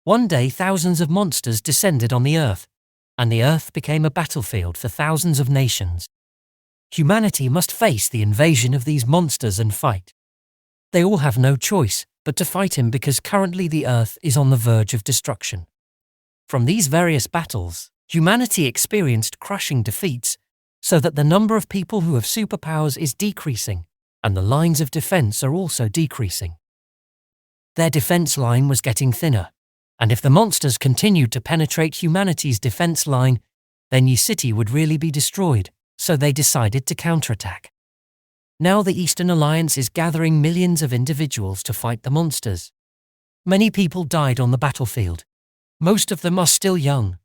One day thousands of monsters descended on the Earth, and the Earth became a battlefield for thousands of nations. Humanity must face the invasion of these monsters and fight. They all have no choice but to fight him because currently the Earth is on the verge of destruction. From these various battles, humanity experienced crushing defeats, so that the number of people who have superpowers is decreasing, and the lines of defense are also decreasing. Their defense line was getting thinner, and if the monsters continued to penetrate humanity's defense line, then Yi City would really be destroyed, so they decided to counterattack. Now the Eastern Alliance is gathering millions of individuals to fight the monsters. Many people died on the battlefield. Most of them are still young.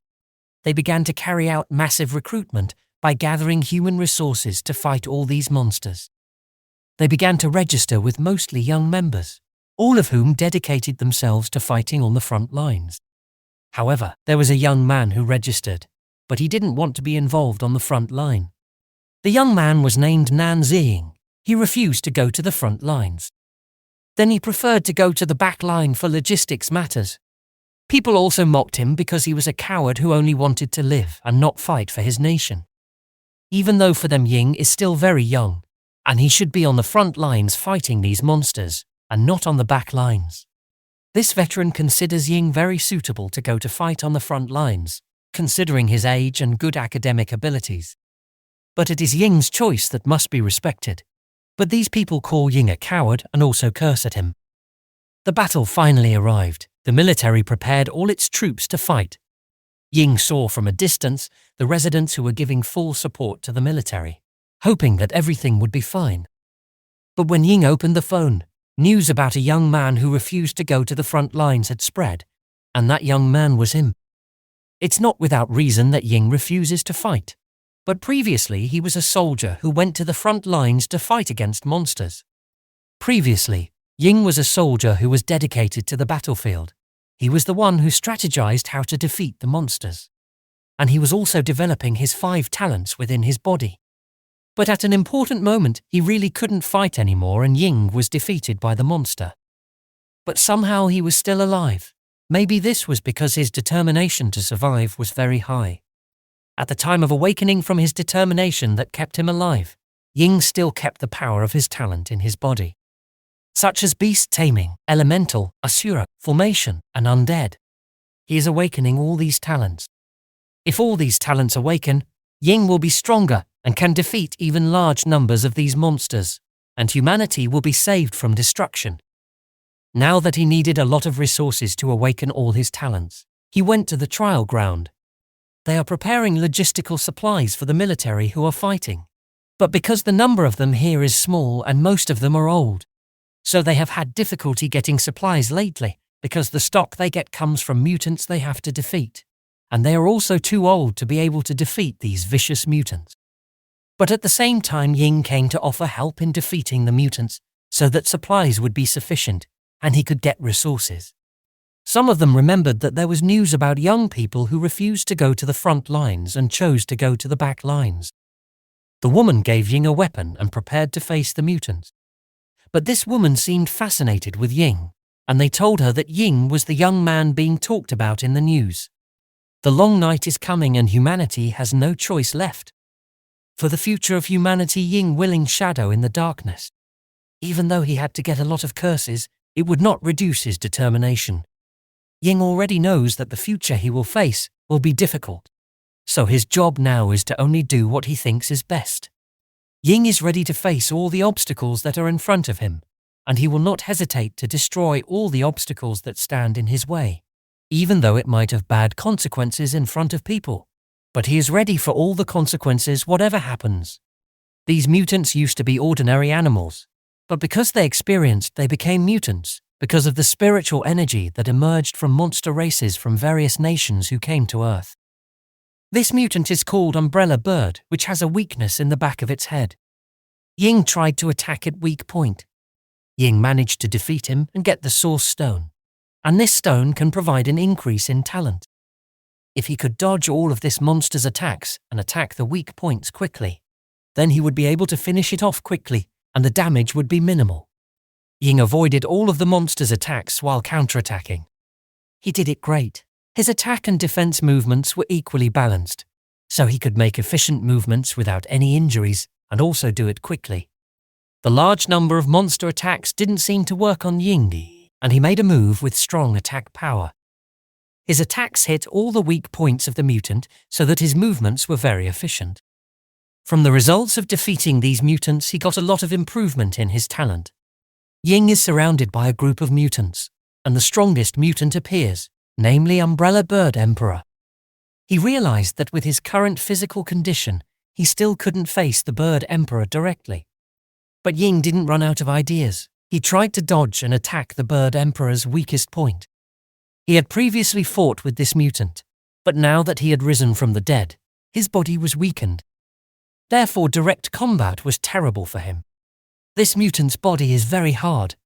They began to carry out massive recruitment by gathering human resources to fight all these monsters. They began to register with mostly young members, all of whom dedicated themselves to fighting on the front lines. However, there was a young man who registered, but he didn't want to be involved on the front line. The young man was named Nan Ziying. He refused to go to the front lines. Then he preferred to go to the back line for logistics matters. People also mocked him because he was a coward who only wanted to live and not fight for his nation. Even though for them Ying is still very young, and he should be on the front lines fighting these monsters, and not on the back lines. This veteran considers Ying very suitable to go to fight on the front lines, considering his age and good academic abilities. But it is Ying's choice that must be respected. But these people call Ying a coward and also curse at him. The battle finally arrived. The military prepared all its troops to fight. Ying saw from a distance the residents who were giving full support to the military, hoping that everything would be fine. But when Ying opened the phone, news about a young man who refused to go to the front lines had spread, and that young man was him. It's not without reason that Ying refuses to fight. But previously he was a soldier who went to the front lines to fight against monsters. Previously, Ying was a soldier who was dedicated to the battlefield. He was the one who strategized how to defeat the monsters. And he was also developing his 5 talents within his body. But at an important moment, he really couldn't fight anymore and Ying was defeated by the monster. But somehow he was still alive. Maybe this was because his determination to survive was very high. At the time of awakening from his determination that kept him alive, Ying still kept the power of his talent in his body, such as beast taming, elemental, Asura, formation, and undead. He is awakening all these talents. If all these talents awaken, Ying will be stronger and can defeat even large numbers of these monsters, and humanity will be saved from destruction. Now that he needed a lot of resources to awaken all his talents, he went to the trial ground. They are preparing logistical supplies for the military who are fighting. But because the number of them here is small and most of them are old, so they have had difficulty getting supplies lately because the stock they get comes from mutants they have to defeat, and they are also too old to be able to defeat these vicious mutants. But at the same time Ying came to offer help in defeating the mutants so that supplies would be sufficient and he could get resources. Some of them remembered that there was news about young people who refused to go to the front lines and chose to go to the back lines. The woman gave Ying a weapon and prepared to face the mutants. But this woman seemed fascinated with Ying, and they told her that Ying was the young man being talked about in the news. The long night is coming and humanity has no choice left. For the future of humanity, Ying willing shadow in the darkness. Even though he had to get a lot of curses, it would not reduce his determination. Ying already knows that the future he will face will be difficult. So his job now is to only do what he thinks is best. Ying is ready to face all the obstacles that are in front of him, and he will not hesitate to destroy all the obstacles that stand in his way, even though it might have bad consequences in front of people. But he is ready for all the consequences whatever happens. These mutants used to be ordinary animals, but because they became mutants, because of the spiritual energy that emerged from monster races from various nations who came to Earth. This mutant is called Umbrella Bird, which has a weakness in the back of its head. Ying tried to attack at weak point. Ying managed to defeat him and get the Source Stone, and this stone can provide an increase in talent. If he could dodge all of this monster's attacks and attack the weak points quickly, then he would be able to finish it off quickly and the damage would be minimal. Ying avoided all of the monster's attacks while counterattacking. He did it great. His attack and defense movements were equally balanced, so he could make efficient movements without any injuries and also do it quickly. The large number of monster attacks didn't seem to work on Ying, and he made a move with strong attack power. His attacks hit all the weak points of the mutant so that his movements were very efficient. From the results of defeating these mutants, he got a lot of improvement in his talent. Ying is surrounded by a group of mutants, and the strongest mutant appears, namely Umbrella Bird Emperor. He realized that with his current physical condition, he still couldn't face the Bird Emperor directly. But Ying didn't run out of ideas. He tried to dodge and attack the Bird Emperor's weakest point. He had previously fought with this mutant, but now that he had risen from the dead, his body was weakened. Therefore, direct combat was terrible for him. This mutant's body is very hard.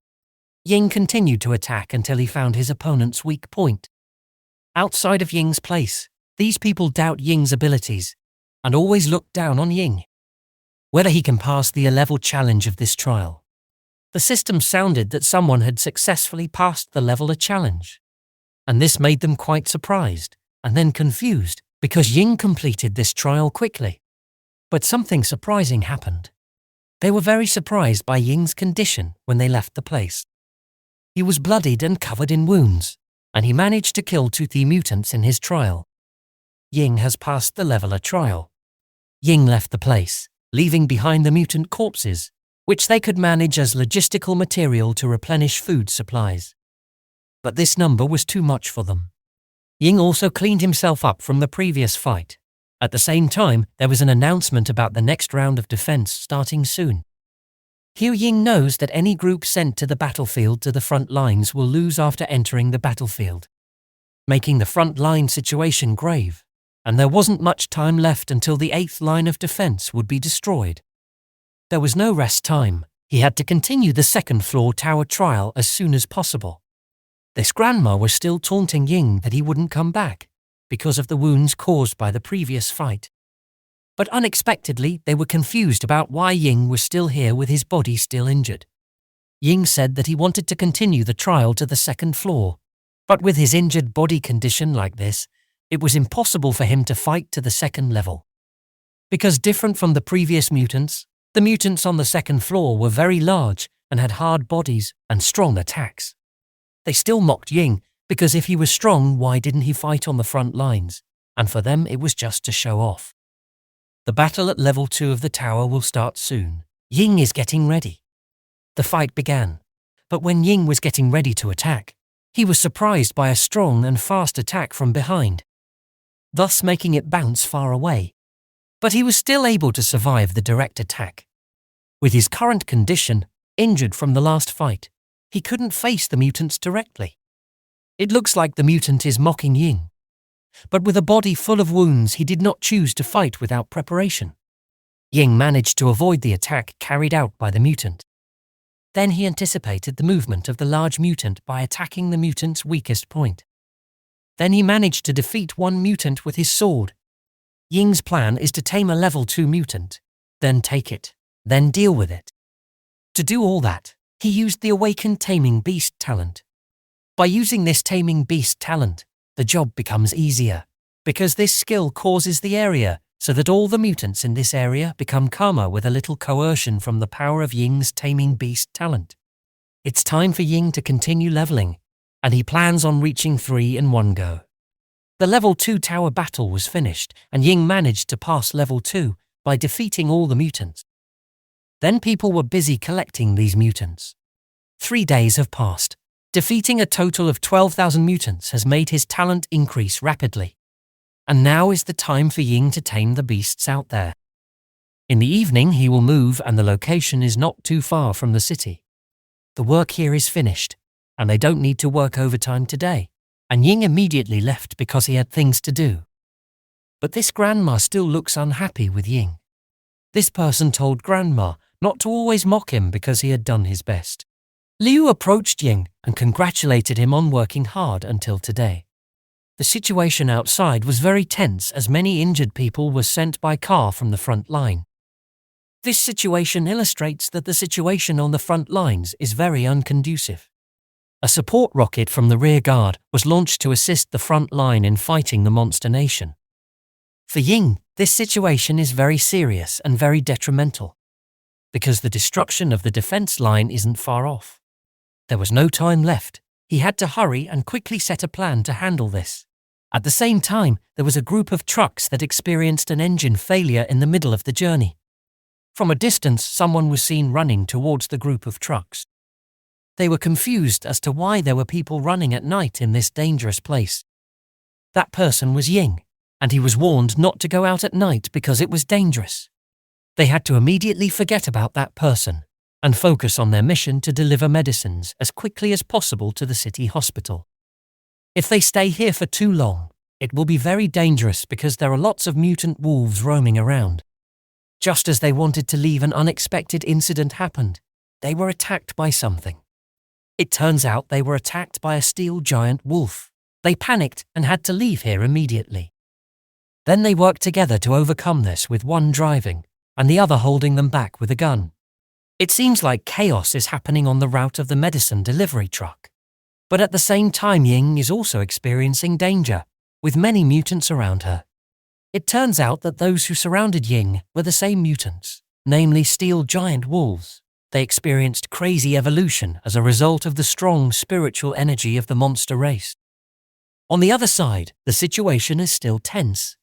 Ying continued to attack until he found his opponent's weak point. Outside of Ying's place, these people doubt Ying's abilities and always look down on Ying. Whether he can pass the level challenge of this trial. The system sounded that someone had successfully passed the level challenge, and this made them quite surprised and then confused because Ying completed this trial quickly. But something surprising happened. They were very surprised by Ying's condition when they left the place. He was bloodied and covered in wounds, and he managed to kill 2 mutants in his trial. Ying has passed the leveler trial. Ying left the place, leaving behind the mutant corpses, which they could manage as logistical material to replenish food supplies. But this number was too much for them. Ying also cleaned himself up from the previous fight. At the same time, there was an announcement about the next round of defense starting soon. Here Ying knows that any group sent to the battlefield to the front lines will lose after entering the battlefield, making the front line situation grave, and there wasn't much time left until the 8th line of defense would be destroyed. There was no rest time. He had to continue the 2nd floor tower trial as soon as possible. This grandma was still taunting Ying that he wouldn't come back because of the wounds caused by the previous fight. But unexpectedly, they were confused about why Ying was still here with his body still injured. Ying said that he wanted to continue the trial to the 2nd floor, but with his injured body condition like this, it was impossible for him to fight to the 2nd level. Because different from the previous mutants, the mutants on the 2nd floor were very large and had hard bodies and strong attacks. They still mocked Ying because if he was strong, why didn't he fight on the front lines? And for them, it was just to show off. The battle at level 2 of the tower will start soon. Ying is getting ready. The fight began, but when Ying was getting ready to attack, he was surprised by a strong and fast attack from behind, thus making it bounce far away. But he was still able to survive the direct attack. With his current condition, injured from the last fight, he couldn't face the mutants directly. It looks like the mutant is mocking Ying. But with a body full of wounds, he did not choose to fight without preparation. Ying managed to avoid the attack carried out by the mutant. Then he anticipated the movement of the large mutant by attacking the mutant's weakest point. Then he managed to defeat one mutant with his sword. Ying's plan is to tame a level 2 mutant, then take it, then deal with it. To do all that, he used the Awakened Taming Beast talent. By using this Taming Beast talent, the job becomes easier, because this skill causes the area so that all the mutants in this area become calmer with a little coercion from the power of Ying's Taming Beast talent. It's time for Ying to continue leveling, and he plans on reaching 3 in one go. The level 2 tower battle was finished, and Ying managed to pass level 2 by defeating all the mutants. Then people were busy collecting these mutants. 3 days have passed. Defeating a total of 12,000 mutants has made his talent increase rapidly. And now is the time for Ying to tame the beasts out there. In the evening he will move, and the location is not too far from the city. The work here is finished, and they don't need to work overtime today. And Ying immediately left because he had things to do. But this grandma still looks unhappy with Ying. This person told grandma not to always mock him because he had done his best. Liu approached Ying and congratulated him on working hard until today. The situation outside was very tense as many injured people were sent by car from the front line. This situation illustrates that the situation on the front lines is very unconducive. A support rocket from the rear guard was launched to assist the front line in fighting the monster nation. For Ying, this situation is very serious and very detrimental, because the destruction of the defense line isn't far off. There was no time left. He had to hurry and quickly set a plan to handle this. At the same time, there was a group of trucks that experienced an engine failure in the middle of the journey. From a distance, someone was seen running towards the group of trucks. They were confused as to why there were people running at night in this dangerous place. That person was Ying, and he was warned not to go out at night because it was dangerous. They had to immediately forget about that person and focus on their mission to deliver medicines as quickly as possible to the city hospital. If they stay here for too long, it will be very dangerous because there are lots of mutant wolves roaming around. Just as they wanted to leave, an unexpected incident happened. They were attacked by something. It turns out they were attacked by a steel giant wolf. They panicked and had to leave here immediately. Then they worked together to overcome this, with one driving and the other holding them back with a gun. It seems like chaos is happening on the route of the medicine delivery truck. But at the same time, Ying is also experiencing danger, with many mutants around her. It turns out that those who surrounded Ying were the same mutants, namely steel giant wolves. They experienced crazy evolution as a result of the strong spiritual energy of the monster race. On the other side, the situation is still tense.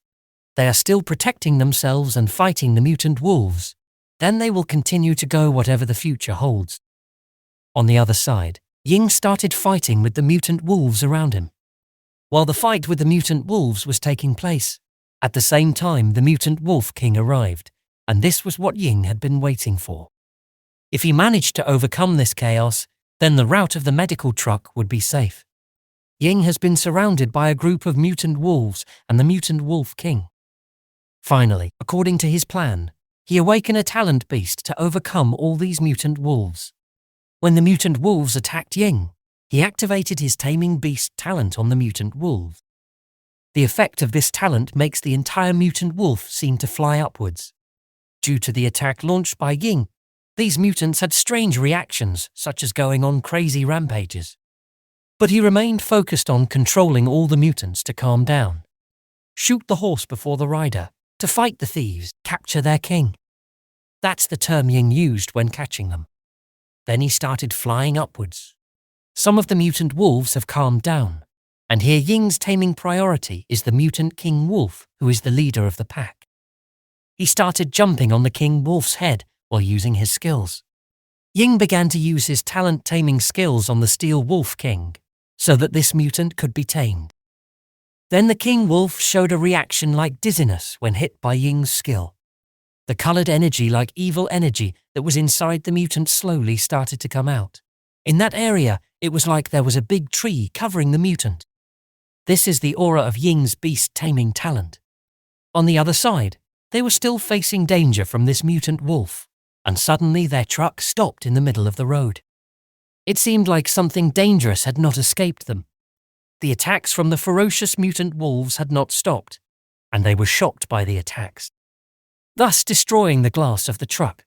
They are still protecting themselves and fighting the mutant wolves. Then they will continue to go whatever the future holds. On the other side, Ying started fighting with the mutant wolves around him. While the fight with the mutant wolves was taking place, at the same time the mutant wolf king arrived, and this was what Ying had been waiting for. If he managed to overcome this chaos, then the route of the medical truck would be safe. Ying has been surrounded by a group of mutant wolves and the mutant wolf king. Finally, according to his plan, he awakened a talent beast to overcome all these mutant wolves. When the mutant wolves attacked Ying, he activated his taming beast talent on the mutant wolves. The effect of this talent makes the entire mutant wolf seem to fly upwards. Due to the attack launched by Ying, these mutants had strange reactions, such as going on crazy rampages. But he remained focused on controlling all the mutants to calm down. Shoot the horse before the rider. To fight the thieves, capture their king. That's the term Ying used when catching them. Then he started flying upwards. Some of the mutant wolves have calmed down, and here Ying's taming priority is the mutant king wolf, who is the leader of the pack. He started jumping on the king wolf's head while using his skills. Ying began to use his talent taming skills on the steel wolf king, so that this mutant could be tamed. Then the king wolf showed a reaction like dizziness when hit by Ying's skill. The colored energy, like evil energy that was inside the mutant, slowly started to come out. In that area, it was like there was a big tree covering the mutant. This is the aura of Ying's beast taming talent. On the other side, they were still facing danger from this mutant wolf, and suddenly their truck stopped in the middle of the road. It seemed like something dangerous had not escaped them. The attacks from the ferocious mutant wolves had not stopped, and they were shocked by the attacks, thus destroying the glass of the truck.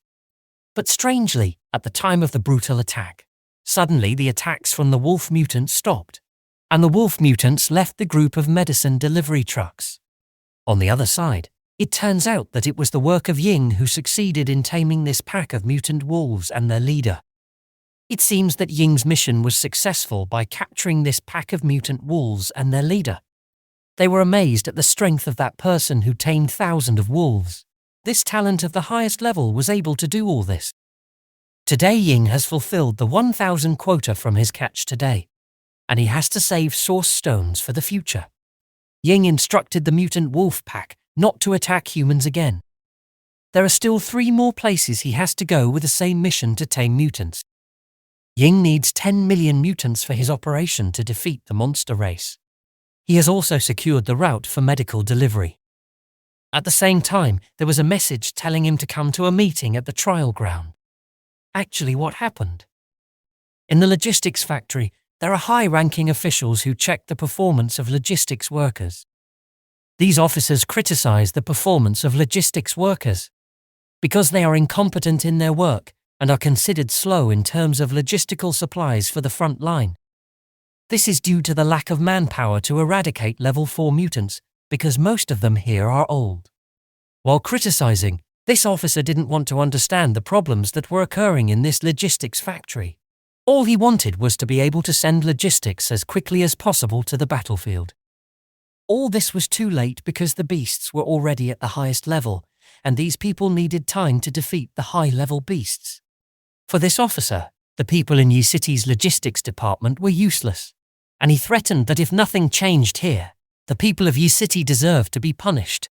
But strangely, at the time of the brutal attack, suddenly the attacks from the wolf mutants stopped, and the wolf mutants left the group of medicine delivery trucks. On the other side, it turns out that it was the work of Ying who succeeded in taming this pack of mutant wolves and their leader. It seems that Ying's mission was successful by capturing this pack of mutant wolves and their leader. They were amazed at the strength of that person who tamed thousands of wolves. This talent of the highest level was able to do all this. Today Ying has fulfilled the 1,000 quota from his catch today, and he has to save source stones for the future. Ying instructed the mutant wolf pack not to attack humans again. There are still 3 more places he has to go with the same mission to tame mutants. Ying needs 10 million mutants for his operation to defeat the monster race. He has also secured the route for medical delivery. At the same time, there was a message telling him to come to a meeting at the trial ground. Actually, what happened? In the logistics factory, there are high-ranking officials who check the performance of logistics workers. These officers criticize the performance of logistics workers because they are incompetent in their work and are considered slow in terms of logistical supplies for the front line. This is due to the lack of manpower to eradicate level 4 mutants, because most of them here are old. While criticizing, this officer didn't want to understand the problems that were occurring in this logistics factory. All he wanted was to be able to send logistics as quickly as possible to the battlefield. All this was too late because the beasts were already at the highest level, and these people needed time to defeat the high-level beasts. For this officer, the people in Yi City's logistics department were useless, and he threatened that if nothing changed here, the people of Yi City deserved to be punished.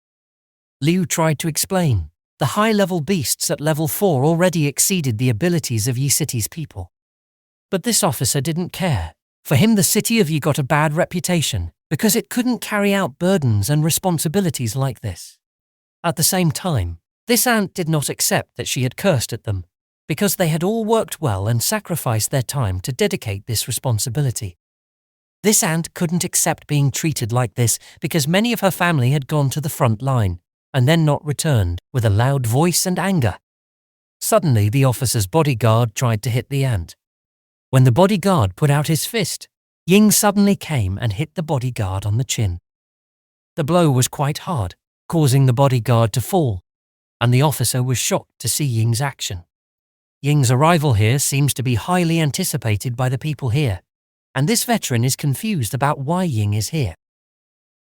Liu tried to explain. The high-level beasts at level 4 already exceeded the abilities of Yi City's people. But this officer didn't care. For him, the city of Yi got a bad reputation because it couldn't carry out burdens and responsibilities like this. At the same time, this ant did not accept that she had cursed at them, because they had all worked well and sacrificed their time to dedicate this responsibility. This ant couldn't accept being treated like this because many of her family had gone to the front line and then not returned, with a loud voice and anger. Suddenly, the officer's bodyguard tried to hit the ant. When the bodyguard put out his fist, Ying suddenly came and hit the bodyguard on the chin. The blow was quite hard, causing the bodyguard to fall, and the officer was shocked to see Ying's action. Ying's arrival here seems to be highly anticipated by the people here, and this veteran is confused about why Ying is here.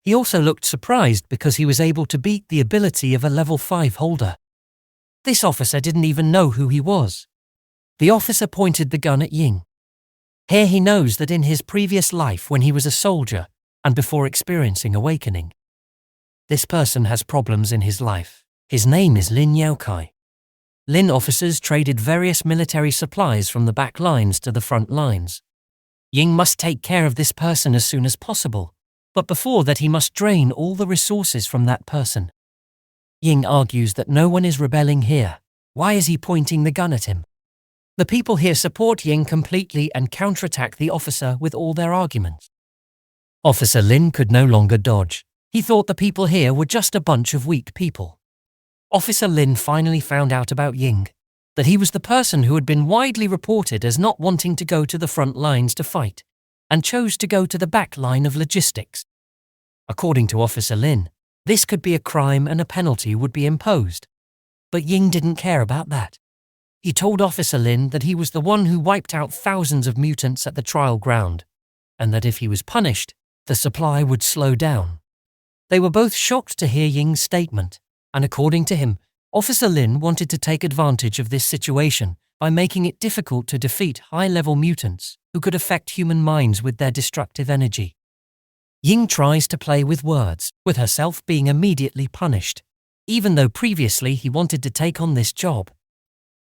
He also looked surprised because he was able to beat the ability of a level 5 holder. This officer didn't even know who he was. The officer pointed the gun at Ying. Here he knows that in his previous life when he was a soldier and before experiencing awakening, this person has problems in his life. His name is Lin Yaokai. Lin officers traded various military supplies from the back lines to the front lines. Ying must take care of this person as soon as possible, but before that he must drain all the resources from that person. Ying argues that no one is rebelling here. Why is he pointing the gun at him? The people here support Ying completely and counterattack the officer with all their arguments. Officer Lin could no longer dodge. He thought the people here were just a bunch of weak people. Officer Lin finally found out about Ying, that he was the person who had been widely reported as not wanting to go to the front lines to fight, and chose to go to the back line of logistics. According to Officer Lin, this could be a crime and a penalty would be imposed. But Ying didn't care about that. He told Officer Lin that he was the one who wiped out thousands of mutants at the trial ground, and that if he was punished, the supply would slow down. They were both shocked to hear Ying's statement, and according to him, Officer Lin wanted to take advantage of this situation by making it difficult to defeat high-level mutants who could affect human minds with their destructive energy. Ying tries to play with words, with herself being immediately punished, even though previously he wanted to take on this job.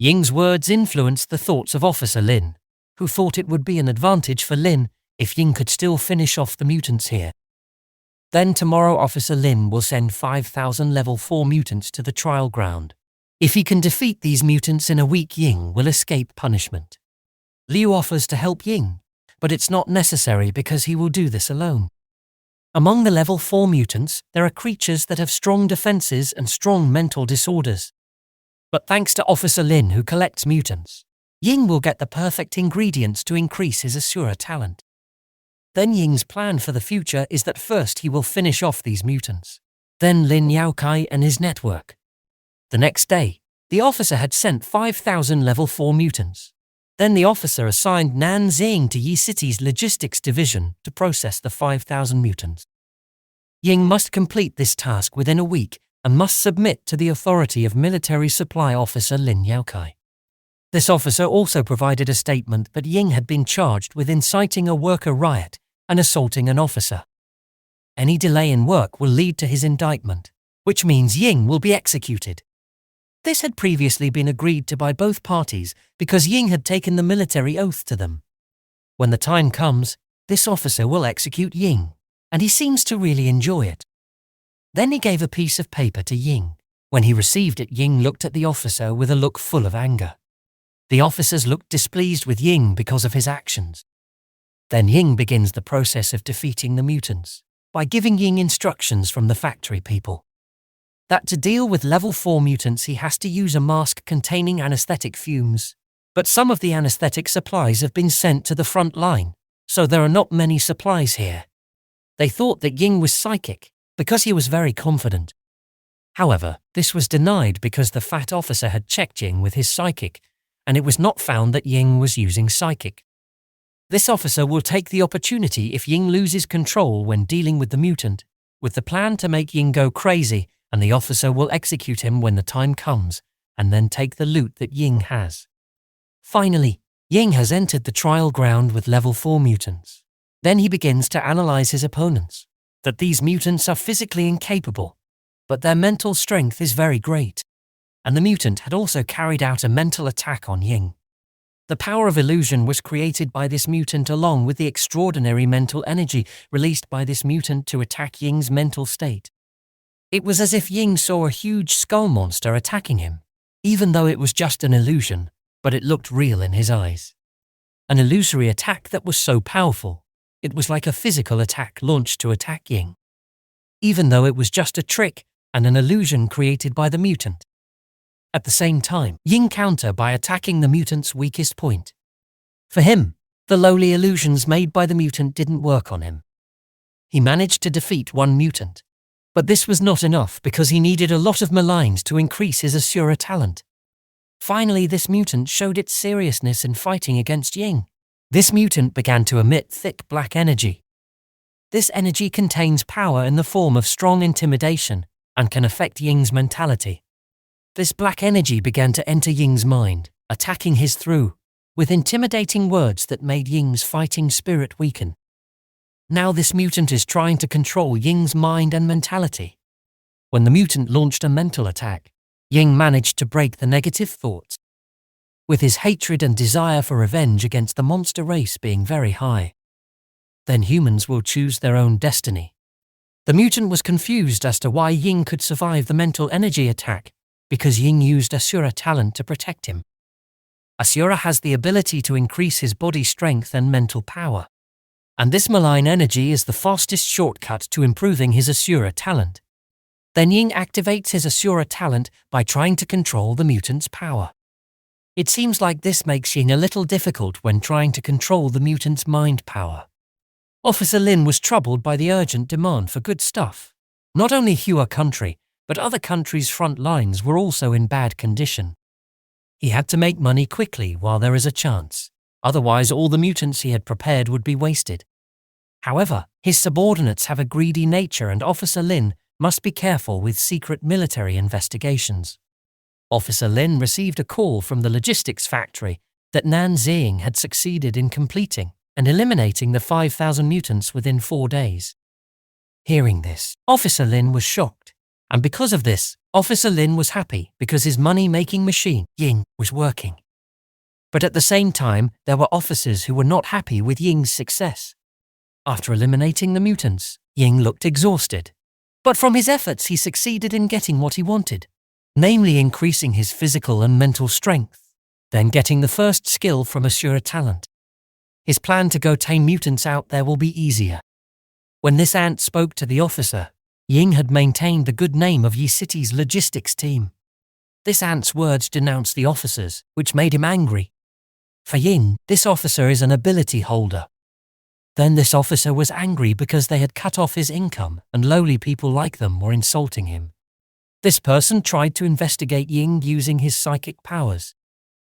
Ying's words influenced the thoughts of Officer Lin, who thought it would be an advantage for Lin if Ying could still finish off the mutants here. Then tomorrow Officer Lin will send 5,000 level 4 mutants to the trial ground. If he can defeat these mutants in a week, Ying will escape punishment. Liu offers to help Ying, but it's not necessary because he will do this alone. Among the level 4 mutants, there are creatures that have strong defenses and strong mental disorders. But thanks to Officer Lin who collects mutants, Ying will get the perfect ingredients to increase his Asura talent. Then Ying's plan for the future is that first he will finish off these mutants, then Lin Yaokai and his network. The next day, the officer had sent 5,000 level 4 mutants. Then the officer assigned Nan Xing to Yi City's logistics division to process the 5,000 mutants. Ying must complete this task within a week and must submit to the authority of military supply officer Lin Yaokai. This officer also provided a statement that Ying had been charged with inciting a worker riot and assaulting an officer. Any delay in work will lead to his indictment, which means Ying will be executed. This had previously been agreed to by both parties because Ying had taken the military oath to them. When the time comes, this officer will execute Ying, and he seems to really enjoy it. Then he gave a piece of paper to Ying. When he received it, Ying looked at the officer with a look full of anger. The officers looked displeased with Ying because of his actions. Then Ying begins the process of defeating the mutants by giving Ying instructions from the factory people. That to deal with level 4 mutants he has to use a mask containing anesthetic fumes. But some of the anesthetic supplies have been sent to the front line, so there are not many supplies here. They thought that Ying was psychic, because he was very confident. However, this was denied because the fat officer had checked Ying with his psychic, and it was not found that Ying was using psychic. This officer will take the opportunity if Ying loses control when dealing with the mutant, with the plan to make Ying go crazy, and the officer will execute him when the time comes, and then take the loot that Ying has. Finally, Ying has entered the trial ground with level 4 mutants. Then he begins to analyze his opponents, that these mutants are physically incapable, but their mental strength is very great. And the mutant had also carried out a mental attack on Ying. The power of illusion was created by this mutant along with the extraordinary mental energy released by this mutant to attack Ying's mental state. It was as if Ying saw a huge skull monster attacking him, even though it was just an illusion, but it looked real in his eyes. An illusory attack that was so powerful, it was like a physical attack launched to attack Ying, even though it was just a trick and an illusion created by the mutant. At the same time, Ying counter by attacking the mutant's weakest point. For him, the lowly illusions made by the mutant didn't work on him. He managed to defeat one mutant, but this was not enough because he needed a lot of maligns to increase his Asura talent. Finally, this mutant showed its seriousness in fighting against Ying. This mutant began to emit thick black energy. This energy contains power in the form of strong intimidation and can affect Ying's mentality. This black energy began to enter Ying's mind, attacking his through, with intimidating words that made Ying's fighting spirit weaken. Now this mutant is trying to control Ying's mind and mentality. When the mutant launched a mental attack, Ying managed to break the negative thoughts, with his hatred and desire for revenge against the monster race being very high. Then humans will choose their own destiny. The mutant was confused as to why Ying could survive the mental energy attack, because Ying used Asura talent to protect him. Asura has the ability to increase his body strength and mental power. And this malign energy is the fastest shortcut to improving his Asura talent. Then Ying activates his Asura talent by trying to control the mutant's power. It seems like this makes Ying a little difficult when trying to control the mutant's mind power. Officer Lin was troubled by the urgent demand for good stuff. Not only Hua country, but other countries' front lines were also in bad condition. He had to make money quickly while there is a chance, otherwise all the mutants he had prepared would be wasted. However, his subordinates have a greedy nature and Officer Lin must be careful with secret military investigations. Officer Lin received a call from the logistics factory that Nan Ziying had succeeded in completing and eliminating the 5,000 mutants within 4 days. Hearing this, Officer Lin was shocked. And because of this, Officer Lin was happy because his money-making machine, Ying, was working. But at the same time, there were officers who were not happy with Ying's success. After eliminating the mutants, Ying looked exhausted. But from his efforts he succeeded in getting what he wanted, namely increasing his physical and mental strength, then getting the first skill from Asura talent. His plan to go tame mutants out there will be easier. When this ant spoke to the officer, Ying had maintained the good name of Yi City's logistics team. This ant's words denounced the officers, which made him angry. For Ying, this officer is an ability holder. Then this officer was angry because they had cut off his income and lowly people like them were insulting him. This person tried to investigate Ying using his psychic powers.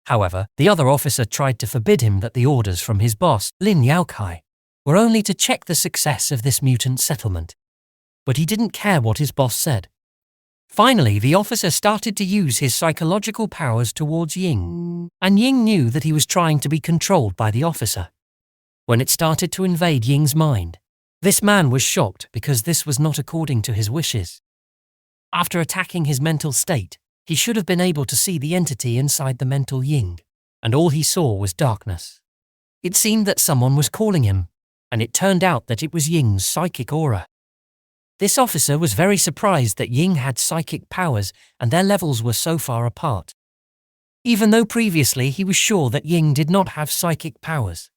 However, the other officer tried to forbid him that the orders from his boss, Lin Yaokai, were only to check the success of this mutant settlement. But he didn't care what his boss said. Finally, the officer started to use his psychological powers towards Ying, and Ying knew that he was trying to be controlled by the officer. When it started to invade Ying's mind, this man was shocked because this was not according to his wishes. After attacking his mental state, he should have been able to see the entity inside the mental Ying, and all he saw was darkness. It seemed that someone was calling him, and it turned out that it was Ying's psychic aura. This officer was very surprised that Ying had psychic powers and their levels were so far apart. Even though previously he was sure that Ying did not have psychic powers.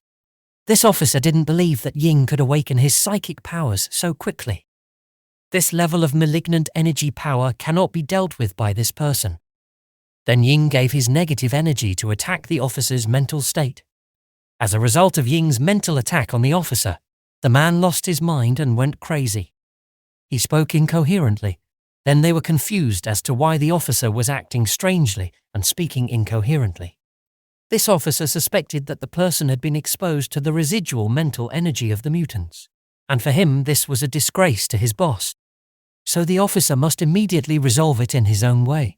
This officer didn't believe that Ying could awaken his psychic powers so quickly. This level of malignant energy power cannot be dealt with by this person. Then Ying gave his negative energy to attack the officer's mental state. As a result of Ying's mental attack on the officer, the man lost his mind and went crazy. He spoke incoherently. Then they were confused as to why the officer was acting strangely and speaking incoherently. This officer suspected that the person had been exposed to the residual mental energy of the mutants, and for him this was a disgrace to his boss. So the officer must immediately resolve it in his own way.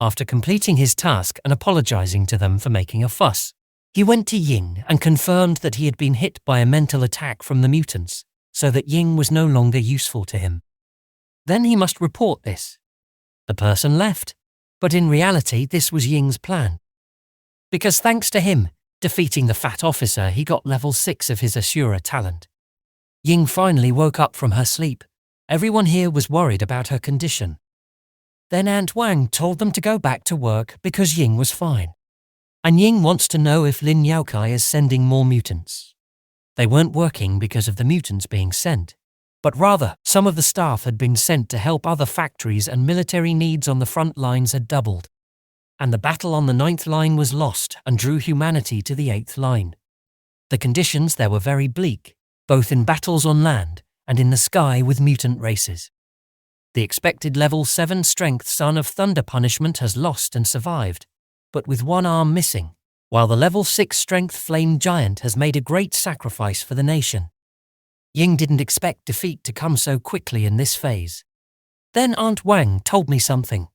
After completing his task and apologizing to them for making a fuss, he went to Ying and confirmed that he had been hit by a mental attack from the mutants, so that Ying was no longer useful to him. Then he must report this. The person left, but in reality this was Ying's plan. Because thanks to him defeating the fat officer, he got level 6 of his Asura talent. Ying finally woke up from her sleep. Everyone here was worried about her condition. Then Aunt Wang told them to go back to work because Ying was fine. And Ying wants to know if Lin Yaokai is sending more mutants. They weren't working because of the mutants being sent, but rather some of the staff had been sent to help other factories and military needs on the front lines had doubled. And the battle on the 9th line was lost and drew humanity to the 8th line. The conditions there were very bleak, both in battles on land and in the sky with mutant races. The expected level 7 strength Son of Thunder punishment has lost and survived, but with one arm missing, while the level 6 strength Flame Giant has made a great sacrifice for the nation. Ying didn't expect defeat to come so quickly in this phase. Then Aunt Wang told me something.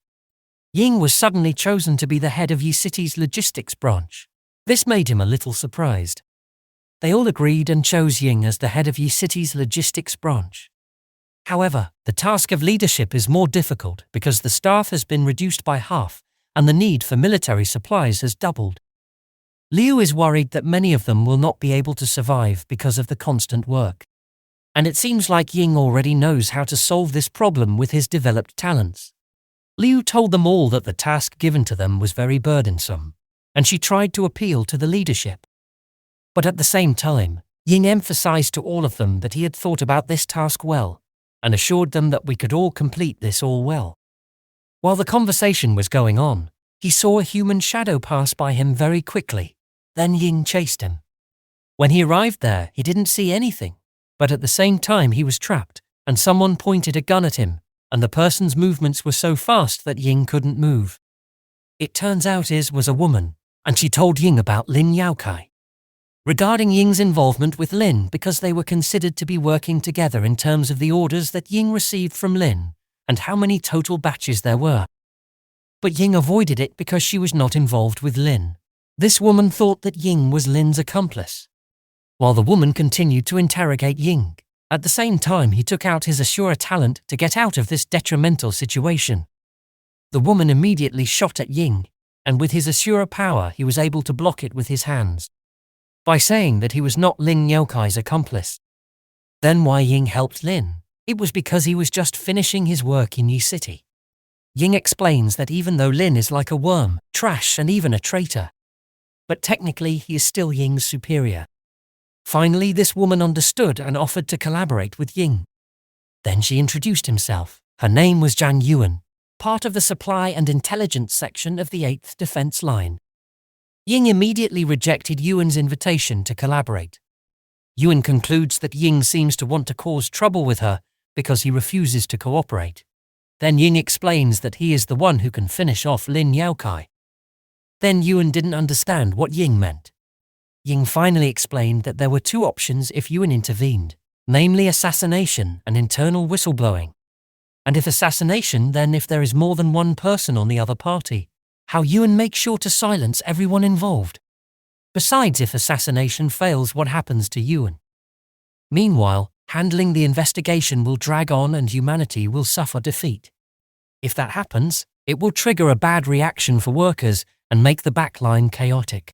Ying was suddenly chosen to be the head of Yi City's logistics branch. This made him a little surprised. They all agreed and chose Ying as the head of Yi City's logistics branch. However, the task of leadership is more difficult because the staff has been reduced by half and the need for military supplies has doubled. Liu is worried that many of them will not be able to survive because of the constant work. And it seems like Ying already knows how to solve this problem with his developed talents. Liu told them all that the task given to them was very burdensome, and she tried to appeal to the leadership. But at the same time, Ying emphasized to all of them that he had thought about this task well, and assured them that we could all complete this all well. While the conversation was going on, he saw a human shadow pass by him very quickly. Then Ying chased him. When he arrived there, he didn't see anything, but at the same time he was trapped, and someone pointed a gun at him, and the person's movements were so fast that Ying couldn't move. It turns out it was a woman, and she told Ying about Lin Yaokai. Regarding Ying's involvement with Lin because they were considered to be working together in terms of the orders that Ying received from Lin, and how many total batches there were. But Ying avoided it because she was not involved with Lin. This woman thought that Ying was Lin's accomplice. While the woman continued to interrogate Ying, at the same time he took out his Asura talent to get out of this detrimental situation. The woman immediately shot at Ying, and with his Asura power he was able to block it with his hands, by saying that he was not Lin Yaokai's accomplice. Then why Ying helped Lin? It was because he was just finishing his work in Yi City. Ying explains that even though Lin is like a worm, trash and even a traitor, but technically he is still Ying's superior. Finally, this woman understood and offered to collaborate with Ying. Then she introduced himself. Her name was Zhang Yuan, part of the supply and intelligence section of the 8th Defense Line. Ying immediately rejected Yuan's invitation to collaborate. Yuan concludes that Ying seems to want to cause trouble with her because he refuses to cooperate. Then Ying explains that he is the one who can finish off Lin Yaokai. Then Yuan didn't understand what Ying meant. Ying finally explained that there were two options if Yuan intervened, namely assassination and internal whistleblowing. And if assassination, then if there is more than one person on the other party, how Yuan makes sure to silence everyone involved. Besides, if assassination fails, what happens to Yuan? Meanwhile, handling the investigation will drag on and humanity will suffer defeat. If that happens, it will trigger a bad reaction for workers and make the backline chaotic.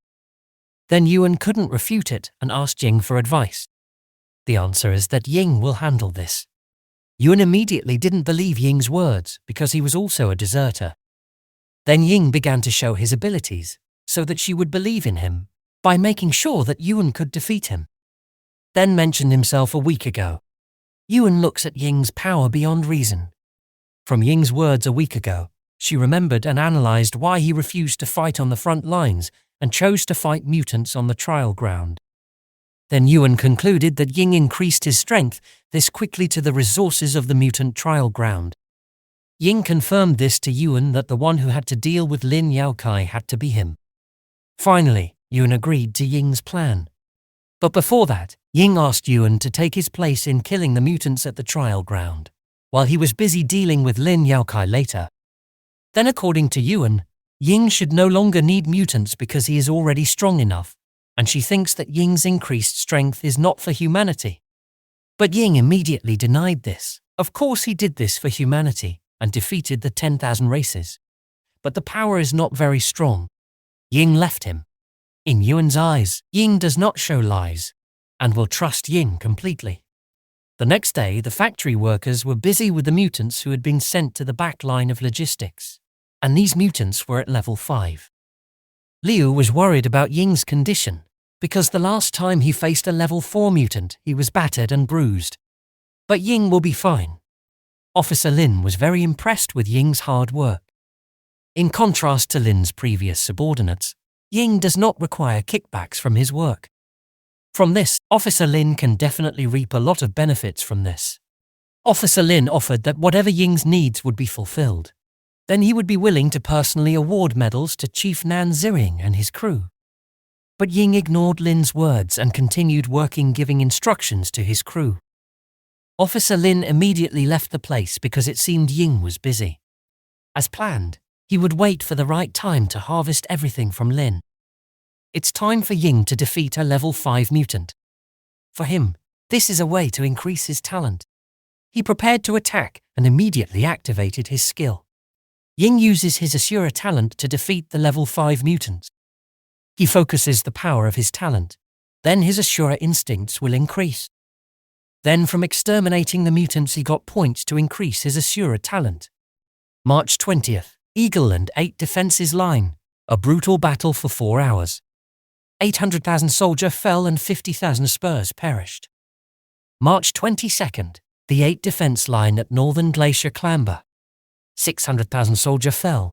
Then Yuan couldn't refute it and asked Ying for advice. The answer is that Ying will handle this. Yuan immediately didn't believe Ying's words because he was also a deserter. Then Ying began to show his abilities so that she would believe in him by making sure that Yuan could defeat him. Then mentioned himself a week ago. Yuan looks at Ying's power beyond reason. From Ying's words a week ago, she remembered and analyzed why he refused to fight on the front lines and chose to fight mutants on the trial ground. Then Yuan concluded that Ying increased his strength this quickly to the resources of the mutant trial ground. Ying confirmed this to Yuan that the one who had to deal with Lin Yaokai had to be him. Finally, Yuan agreed to Ying's plan. But before that, Ying asked Yuan to take his place in killing the mutants at the trial ground, while he was busy dealing with Lin Yaokai later. Then according to Yuan, Ying should no longer need mutants because he is already strong enough, and she thinks that Ying's increased strength is not for humanity. But Ying immediately denied this. Of course he did this for humanity, and defeated the 10,000 races. But the power is not very strong. Ying left him. In Yuan's eyes, Ying does not show lies, and will trust Ying completely. The next day, the factory workers were busy with the mutants who had been sent to the back line of logistics, and these mutants were at level 5. Liu was worried about Ying's condition, because the last time he faced a level 4 mutant, he was battered and bruised. But Ying will be fine. Officer Lin was very impressed with Ying's hard work. In contrast to Lin's previous subordinates, Ying does not require kickbacks from his work. From this, Officer Lin can definitely reap a lot of benefits from this. Officer Lin offered that whatever Ying's needs would be fulfilled. Then he would be willing to personally award medals to Chief Nan Ziring and his crew. But Ying ignored Lin's words and continued working, giving instructions to his crew. Officer Lin immediately left the place because it seemed Ying was busy. As planned, he would wait for the right time to harvest everything from Lin. It's time for Ying to defeat a level 5 mutant. For him, this is a way to increase his talent. He prepared to attack and immediately activated his skill. Ying uses his Asura talent to defeat the level 5 mutants. He focuses the power of his talent. Then his Asura instincts will increase. Then from exterminating the mutants he got points to increase his Asura talent. March 20th, Eagle and 8 defenses line. A brutal battle for 4 hours. 800,000 soldier fell and 50,000 spurs perished. March 22nd, the 8 defense line at Northern Glacier Clamber. 600,000 soldier fell.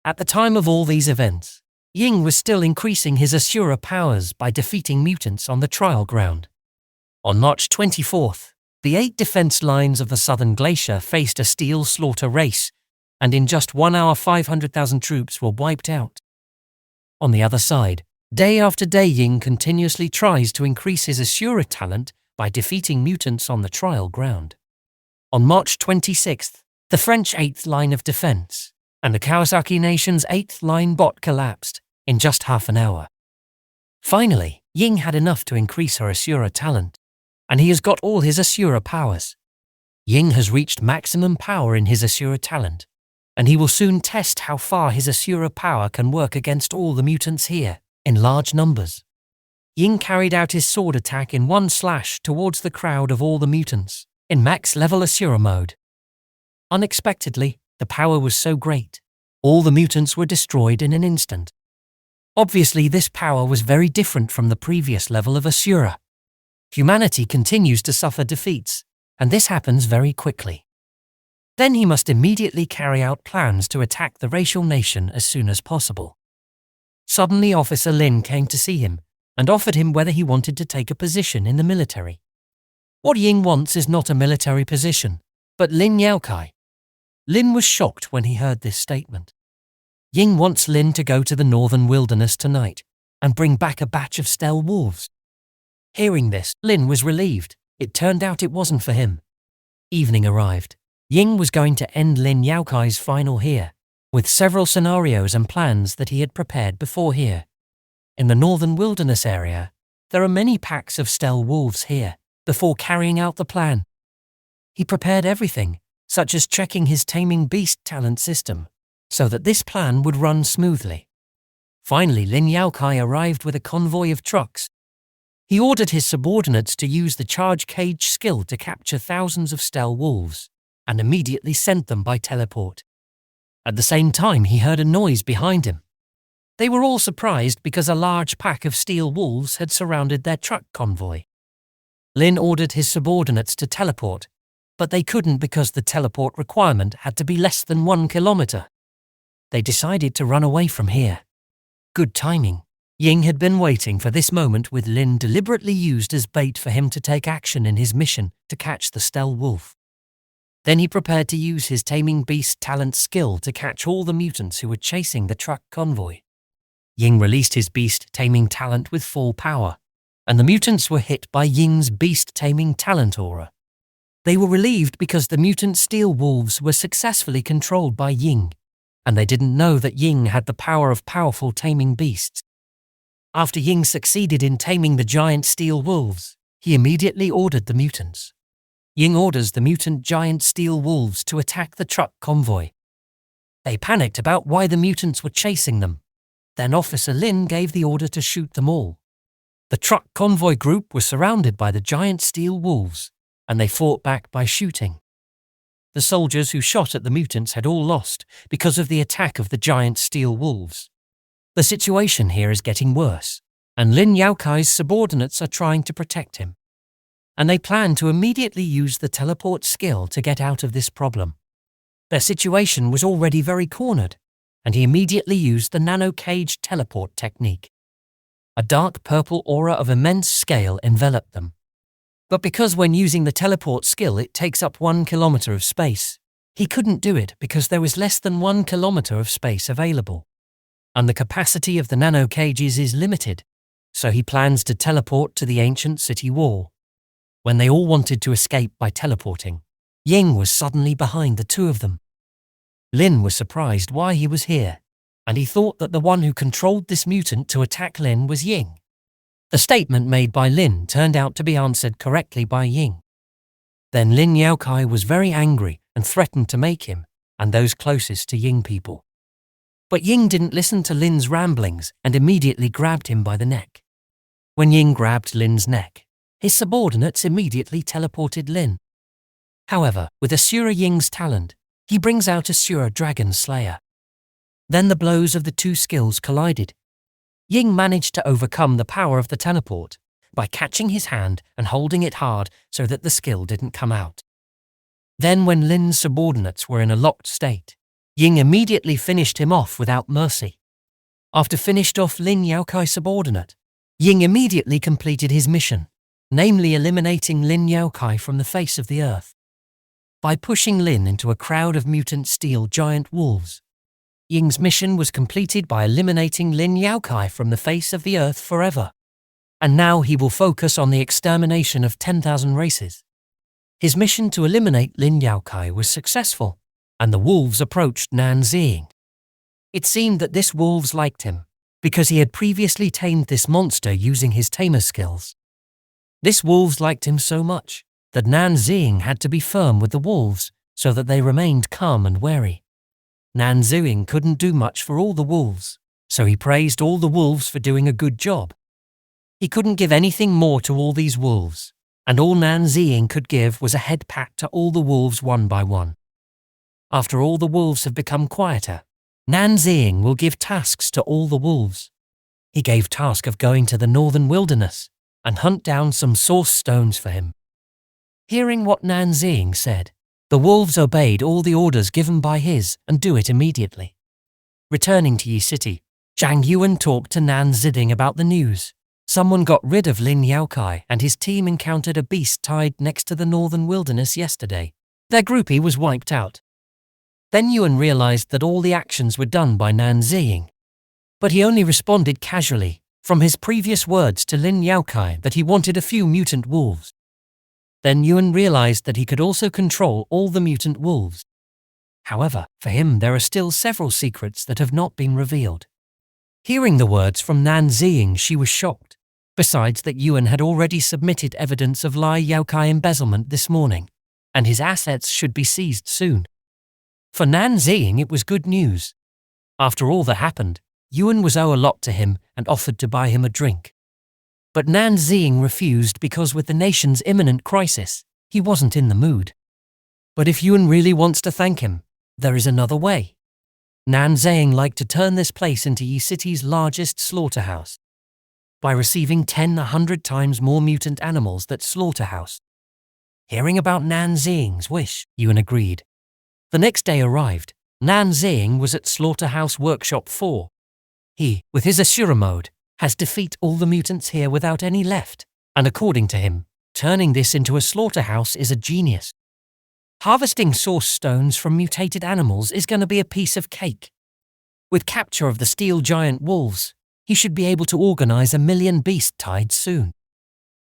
At the time of all these events, Ying was still increasing his Asura powers by defeating mutants on the trial ground. On March 24th, the 8 defense lines of the Southern Glacier faced a steel slaughter race, and in just 1 hour 500,000 troops were wiped out. On the other side, day after day Ying continuously tries to increase his Asura talent by defeating mutants on the trial ground. On March 26th, the French 8th line of defense and the Kawasaki Nation's 8th line bot collapsed in just half an hour. Finally, Ying had enough to increase her Asura talent, and he has got all his Asura powers. Ying has reached maximum power in his Asura talent, and he will soon test how far his Asura power can work against all the mutants here, in large numbers. Ying carried out his sword attack in one slash towards the crowd of all the mutants, in max-level Asura mode. Unexpectedly, the power was so great, all the mutants were destroyed in an instant. Obviously, this power was very different from the previous level of Asura. Humanity continues to suffer defeats, and this happens very quickly. Then he must immediately carry out plans to attack the racial nation as soon as possible. Suddenly Officer Lin came to see him and offered him whether he wanted to take a position in the military. What Ying wants is not a military position, but Lin Yaokai. Lin was shocked when he heard this statement. Ying wants Lin to go to the northern wilderness tonight and bring back a batch of stealth wolves. Hearing this, Lin was relieved. It turned out it wasn't for him. Evening arrived. Ying was going to end Lin Yaokai's final here, with several scenarios and plans that he had prepared before here. In the northern wilderness area, there are many packs of stealth wolves here, before carrying out the plan. He prepared everything, such as checking his taming beast talent system, so that this plan would run smoothly. Finally, Lin Yaokai arrived with a convoy of trucks. He ordered his subordinates to use the charge cage skill to capture thousands of stealth wolves, and immediately sent them by teleport. At the same time, he heard a noise behind him. They were all surprised because a large pack of steel wolves had surrounded their truck convoy. Lin ordered his subordinates to teleport, but they couldn't because the teleport requirement had to be less than 1 kilometer. They decided to run away from here. Good timing. Ying had been waiting for this moment, with Lin deliberately used as bait for him to take action in his mission to catch the stealth wolf. Then he prepared to use his taming beast talent skill to catch all the mutants who were chasing the truck convoy. Ying released his beast taming talent with full power, and the mutants were hit by Ying's beast taming talent aura. They were relieved because the mutant steel wolves were successfully controlled by Ying, and they didn't know that Ying had the power of powerful taming beasts. After Ying succeeded in taming the giant steel wolves, he immediately ordered the mutants. Ying orders the mutant giant steel wolves to attack the truck convoy. They panicked about why the mutants were chasing them. Then Officer Lin gave the order to shoot them all. The truck convoy group was surrounded by the giant steel wolves, and they fought back by shooting. The soldiers who shot at the mutants had all lost because of the attack of the giant steel wolves. The situation here is getting worse, and Lin Yaokai's subordinates are trying to protect him. And they plan to immediately use the teleport skill to get out of this problem. Their situation was already very cornered, and he immediately used the nano-cage teleport technique. A dark purple aura of immense scale enveloped them. But because when using the teleport skill it takes up 1 kilometer of space, he couldn't do it because there was less than 1 kilometer of space available. And the capacity of the nano-cages is limited, so he plans to teleport to the ancient city wall. When they all wanted to escape by teleporting, Ying was suddenly behind the two of them. Lin was surprised why he was here, and he thought that the one who controlled this mutant to attack Lin was Ying. The statement made by Lin turned out to be answered correctly by Ying. Then Lin Yaokai was very angry and threatened to make him and those closest to Ying people. But Ying didn't listen to Lin's ramblings and immediately grabbed him by the neck. When Ying grabbed Lin's neck, his subordinates immediately teleported Lin. However, with Asura Ying's talent, he brings out Asura Dragon Slayer. Then the blows of the two skills collided. Ying managed to overcome the power of the teleport by catching his hand and holding it hard so that the skill didn't come out. Then when Lin's subordinates were in a locked state, Ying immediately finished him off without mercy. After finished off Lin Yaokai's subordinate, Ying immediately completed his mission, namely eliminating Lin Yaokai from the face of the earth. By pushing Lin into a crowd of mutant steel giant wolves, Ying's mission was completed by eliminating Lin Yaokai from the face of the earth forever. And now he will focus on the extermination of 10,000 races. His mission to eliminate Lin Yaokai was successful, and the wolves approached Nan Ziying. It seemed that this wolves liked him, because he had previously tamed this monster using his tamer skills. This wolves liked him so much that Nan Ziying had to be firm with the wolves so that they remained calm and wary. Nan Ziying couldn't do much for all the wolves, so he praised all the wolves for doing a good job. He couldn't give anything more to all these wolves, and all Nan Ziying could give was a head pat to all the wolves one by one. After all the wolves have become quieter, Nan Ziying will give tasks to all the wolves. He gave task of going to the northern wilderness and hunt down some source stones for him. Hearing what Nan Ziying said, the wolves obeyed all the orders given by his and do it immediately. Returning to Yi City, Zhang Yuan talked to Nan Ziying about the news. Someone got rid of Lin Yaokai and his team encountered a beast tied next to the northern wilderness yesterday. Their groupie was wiped out. Then Yuan realized that all the actions were done by Nan Ziying. But he only responded casually, from his previous words to Lin Yaokai that he wanted a few mutant wolves. Then Yuan realized that he could also control all the mutant wolves. However, for him there are still several secrets that have not been revealed. Hearing the words from Nan Ziying, she was shocked. Besides that Yuan had already submitted evidence of Lai Yaokai embezzlement this morning, and his assets should be seized soon. For Nan Ziying it was good news. After all that happened, Yuan was owed a lot to him and offered to buy him a drink. But Nan Ziying refused because with the nation's imminent crisis, he wasn't in the mood. But if Yuan really wants to thank him, there is another way. Nan Ziying liked to turn this place into Yi City's largest slaughterhouse. By receiving 100 times more mutant animals that slaughterhouse. Hearing about Nan Ziying's wish, Yuan agreed. The next day arrived. Nan Ziying was at Slaughterhouse Workshop 4. He, with his Asura mode, has defeated all the mutants here without any left, and according to him, turning this into a slaughterhouse is a genius. Harvesting source stones from mutated animals is going to be a piece of cake. With capture of the steel giant wolves, he should be able to organize 1 million beast tides soon.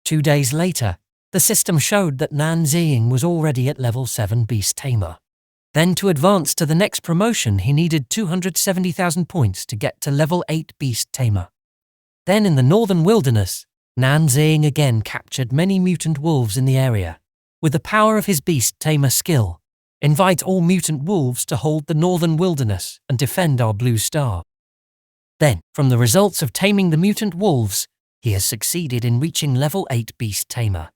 2 days later, the system showed that Nan Ziying was already at level 7 beast tamer. Then to advance to the next promotion he needed 270,000 points to get to level 8 beast tamer. Then in the northern wilderness, Nan Ziying again captured many mutant wolves in the area. With the power of his beast tamer skill, invite all mutant wolves to hold the northern wilderness and defend our blue star. Then, from the results of taming the mutant wolves, he has succeeded in reaching level 8 beast tamer.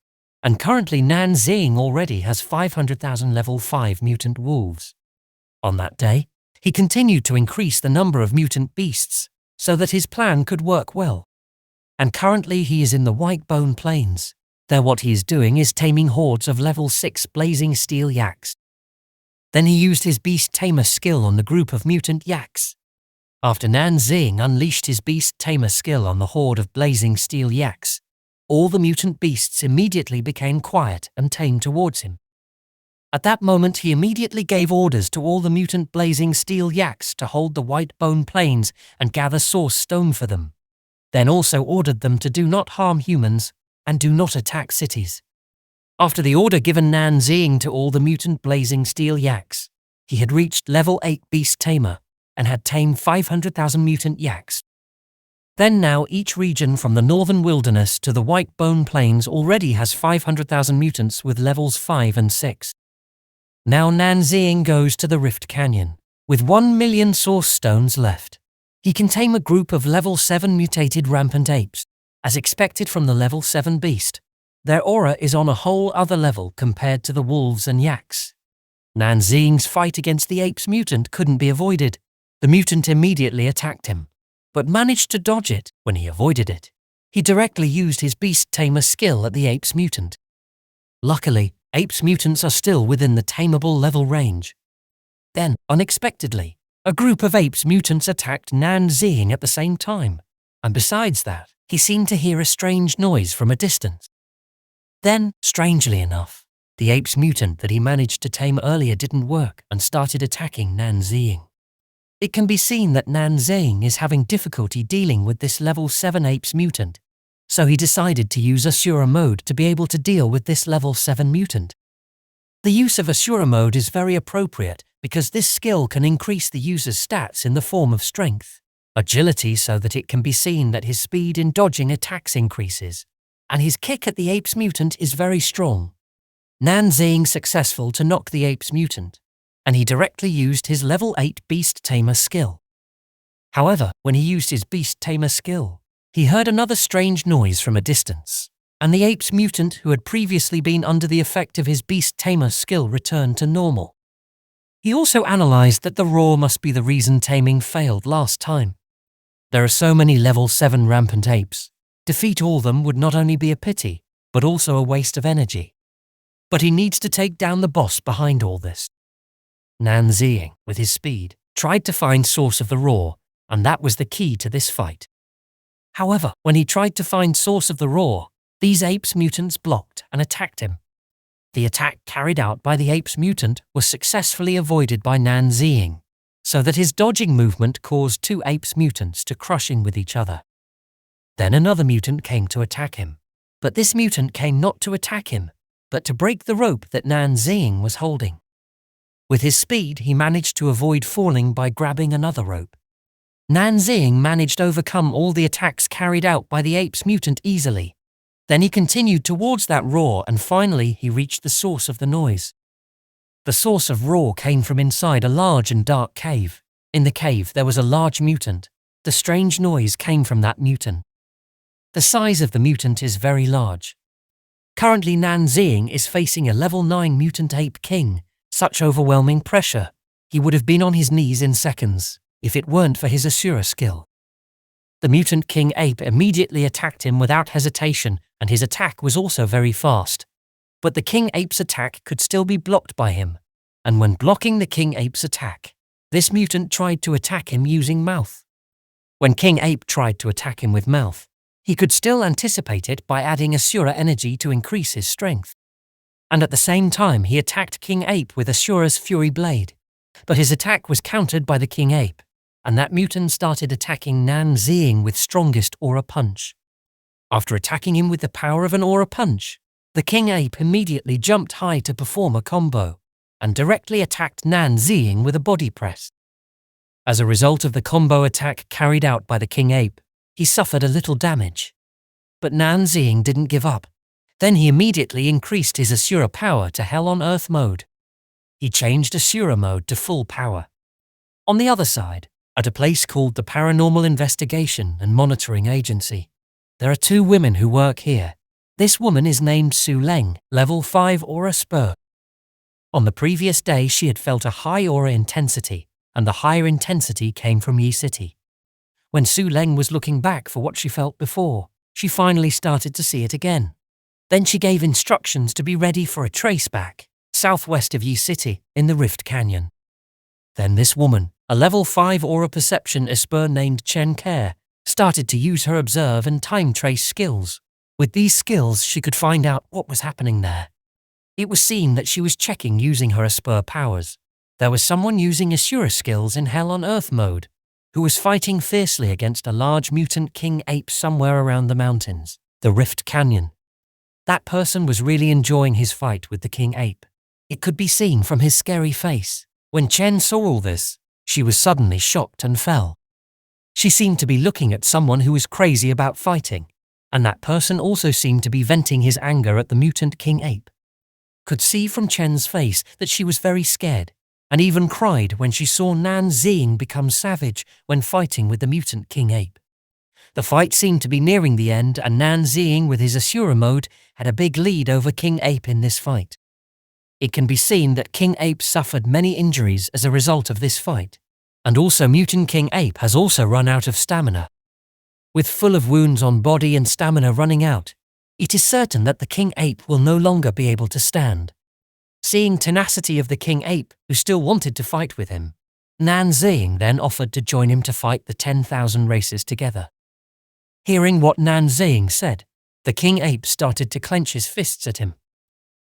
And currently Nan Ziying already has 500,000 level 5 mutant wolves. On that day, he continued to increase the number of mutant beasts so that his plan could work well. And currently he is in the White Bone Plains. There what he is doing is taming hordes of level 6 blazing steel yaks. Then he used his beast tamer skill on the group of mutant yaks. After Nan Ziying unleashed his beast tamer skill on the horde of blazing steel yaks, all the mutant beasts immediately became quiet and tamed towards him. At that moment he immediately gave orders to all the mutant blazing steel yaks to hold the White Bone Plains and gather source stone for them. Then also ordered them to do not harm humans and do not attack cities. After the order given Nan Ziying to all the mutant blazing steel yaks, he had reached level 8 beast tamer and had tamed 500,000 mutant yaks. Then now each region from the northern wilderness to the White Bone Plains already has 500,000 mutants with levels 5 and 6. Now Nan Ziying goes to the Rift Canyon, with 1 million source stones left. He can tame a group of level 7 mutated rampant apes, as expected from the level 7 beast. Their aura is on a whole other level compared to the wolves and yaks. Nan Ziying's fight against the ape's mutant couldn't be avoided. The mutant immediately attacked him, but managed to dodge it. When he avoided it, he directly used his beast tamer skill at the ape's mutant. Luckily, ape's mutants are still within the tameable level range. Then, unexpectedly, a group of ape's mutants attacked Nan Ziying at the same time, and besides that, he seemed to hear a strange noise from a distance. Then, strangely enough, the ape's mutant that he managed to tame earlier didn't work and started attacking Nan Ziying. It can be seen that Nan Ziying is having difficulty dealing with this level 7 ape's mutant, so he decided to use Asura mode to be able to deal with this level 7 mutant. The use of Asura mode is very appropriate because this skill can increase the user's stats in the form of strength, agility so that it can be seen that his speed in dodging attacks increases, and his kick at the ape's mutant is very strong. Nan Ziying successful to knock the ape's mutant, and he directly used his level 8 Beast Tamer skill. However, when he used his Beast Tamer skill, he heard another strange noise from a distance, and the ape's mutant who had previously been under the effect of his Beast Tamer skill returned to normal. He also analyzed that the roar must be the reason taming failed last time. There are so many level 7 rampant apes. Defeat all them would not only be a pity, but also a waste of energy. But he needs to take down the boss behind all this. Nan Ziying, with his speed, tried to find source of the roar, and that was the key to this fight. However, when he tried to find source of the roar, these apes mutants blocked and attacked him. The attack carried out by the ape's mutant was successfully avoided by Nan Ziying, so that his dodging movement caused 2 apes mutants to crushing with each other. Then another mutant came to attack him, but this mutant came not to attack him, but to break the rope that Nan Ziying was holding. With his speed, he managed to avoid falling by grabbing another rope. Nan Ziying managed to overcome all the attacks carried out by the ape's mutant easily. Then he continued towards that roar and finally he reached the source of the noise. The source of roar came from inside a large and dark cave. In the cave there was a large mutant. The strange noise came from that mutant. The size of the mutant is very large. Currently Nan Ziying is facing a level 9 mutant ape king. Such overwhelming pressure, he would have been on his knees in seconds, if it weren't for his Asura skill. The mutant king ape immediately attacked him without hesitation, and his attack was also very fast. But the king ape's attack could still be blocked by him, and when blocking the king ape's attack, this mutant tried to attack him using mouth. When King Ape tried to attack him with mouth, he could still anticipate it by adding Asura energy to increase his strength. And at the same time he attacked King Ape with Asura's Fury Blade. But his attack was countered by the King Ape, and that mutant started attacking Nan Ziying with strongest Aura Punch. After attacking him with the power of an Aura Punch, the King Ape immediately jumped high to perform a combo, and directly attacked Nan Ziying with a body press. As a result of the combo attack carried out by the King Ape, he suffered a little damage. But Nan Ziying didn't give up. Then he immediately increased his Asura power to Hell on Earth mode. He changed Asura mode to full power. On the other side, at a place called the Paranormal Investigation and Monitoring Agency, there are 2 women who work here. This woman is named Su Leng, level 5 Aura Spur. On the previous day she had felt a high aura intensity, and the higher intensity came from Yi City. When Su Leng was looking back for what she felt before, she finally started to see it again. Then she gave instructions to be ready for a traceback, southwest of Yi City, in the Rift Canyon. Then this woman, a level 5 aura perception Esper named Chen Care, started to use her observe and time trace skills. With these skills she could find out what was happening there. It was seen that she was checking using her Esper powers. There was someone using Asura skills in Hell on Earth mode, who was fighting fiercely against a large mutant King Ape somewhere around the mountains, the Rift Canyon. That person was really enjoying his fight with the King Ape. It could be seen from his scary face. When Chen saw all this, she was suddenly shocked and fell. She seemed to be looking at someone who was crazy about fighting, and that person also seemed to be venting his anger at the mutant King Ape. Could see from Chen's face that she was very scared, and even cried when she saw Nan Ziying become savage when fighting with the mutant King Ape. The fight seemed to be nearing the end, and Nan Ziying with his Asura mode had a big lead over King Ape in this fight. It can be seen that King Ape suffered many injuries as a result of this fight, and also mutant King Ape has also run out of stamina. With full of wounds on body and stamina running out, it is certain that the King Ape will no longer be able to stand. Seeing tenacity of the King Ape, who still wanted to fight with him, Nan Ziying then offered to join him to fight the 10,000 races together. Hearing what Nan Ziying said, the King Ape started to clench his fists at him.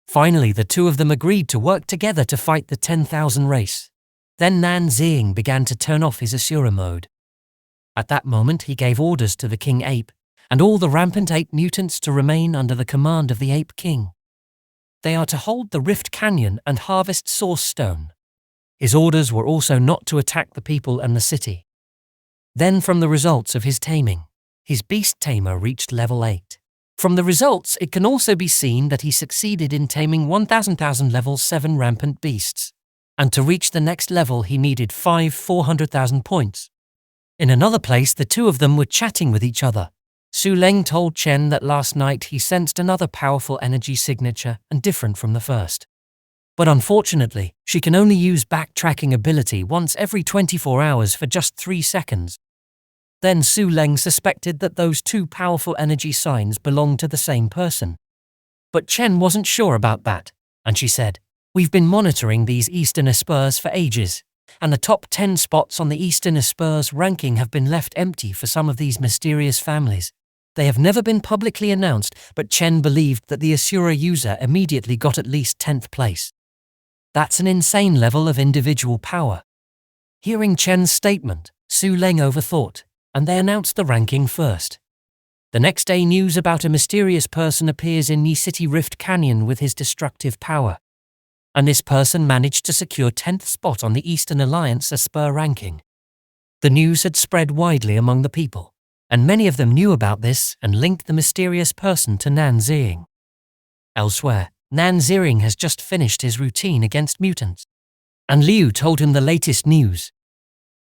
Finally, the 2 of them agreed to work together to fight the 10,000 race. Then Nan Ziying began to turn off his Asura mode. At that moment he gave orders to the King Ape and all the rampant ape mutants to remain under the command of the Ape King. They are to hold the Rift Canyon and harvest Source Stone. His orders were also not to attack the people and the city. Then from the results of his taming, his beast tamer reached level 8. From the results, it can also be seen that he succeeded in taming 1,000 level 7 rampant beasts, and to reach the next level he needed 400,000 points. In another place, the 2 of them were chatting with each other. Su Leng told Chen that last night he sensed another powerful energy signature and different from the first. But unfortunately, she can only use backtracking ability once every 24 hours for just 3 seconds. Then Su Leng suspected that those 2 powerful energy signs belonged to the same person. But Chen wasn't sure about that, and she said, "We've been monitoring these Eastern Espers for ages, and the top 10 spots on the Eastern Espers ranking have been left empty for some of these mysterious families. They have never been publicly announced, but Chen believed that the Asura user immediately got at least 10th place. That's an insane level of individual power." Hearing Chen's statement, Su Leng overthought, and they announced the ranking first. The next day, news about a mysterious person appears in Yi City Rift Canyon with his destructive power. And this person managed to secure 10th spot on the Eastern Alliance Esper ranking. The news had spread widely among the people, and many of them knew about this and linked the mysterious person to Nan Ziying. Elsewhere, Nan Ziying has just finished his routine against mutants, and Liu told him the latest news,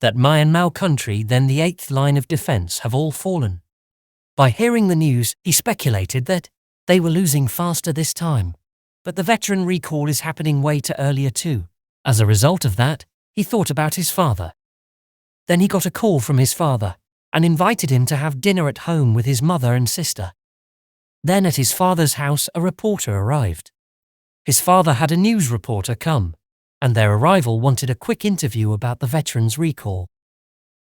that Myanmar country, then the 8th line of defense, have all fallen. By hearing the news, he speculated that they were losing faster this time, but the veteran recall is happening way too earlier too. As a result of that, he thought about his father. Then he got a call from his father and invited him to have dinner at home with his mother and sister. Then at his father's house a reporter arrived. His father had a news reporter come, and their arrival wanted a quick interview about the veteran's recall.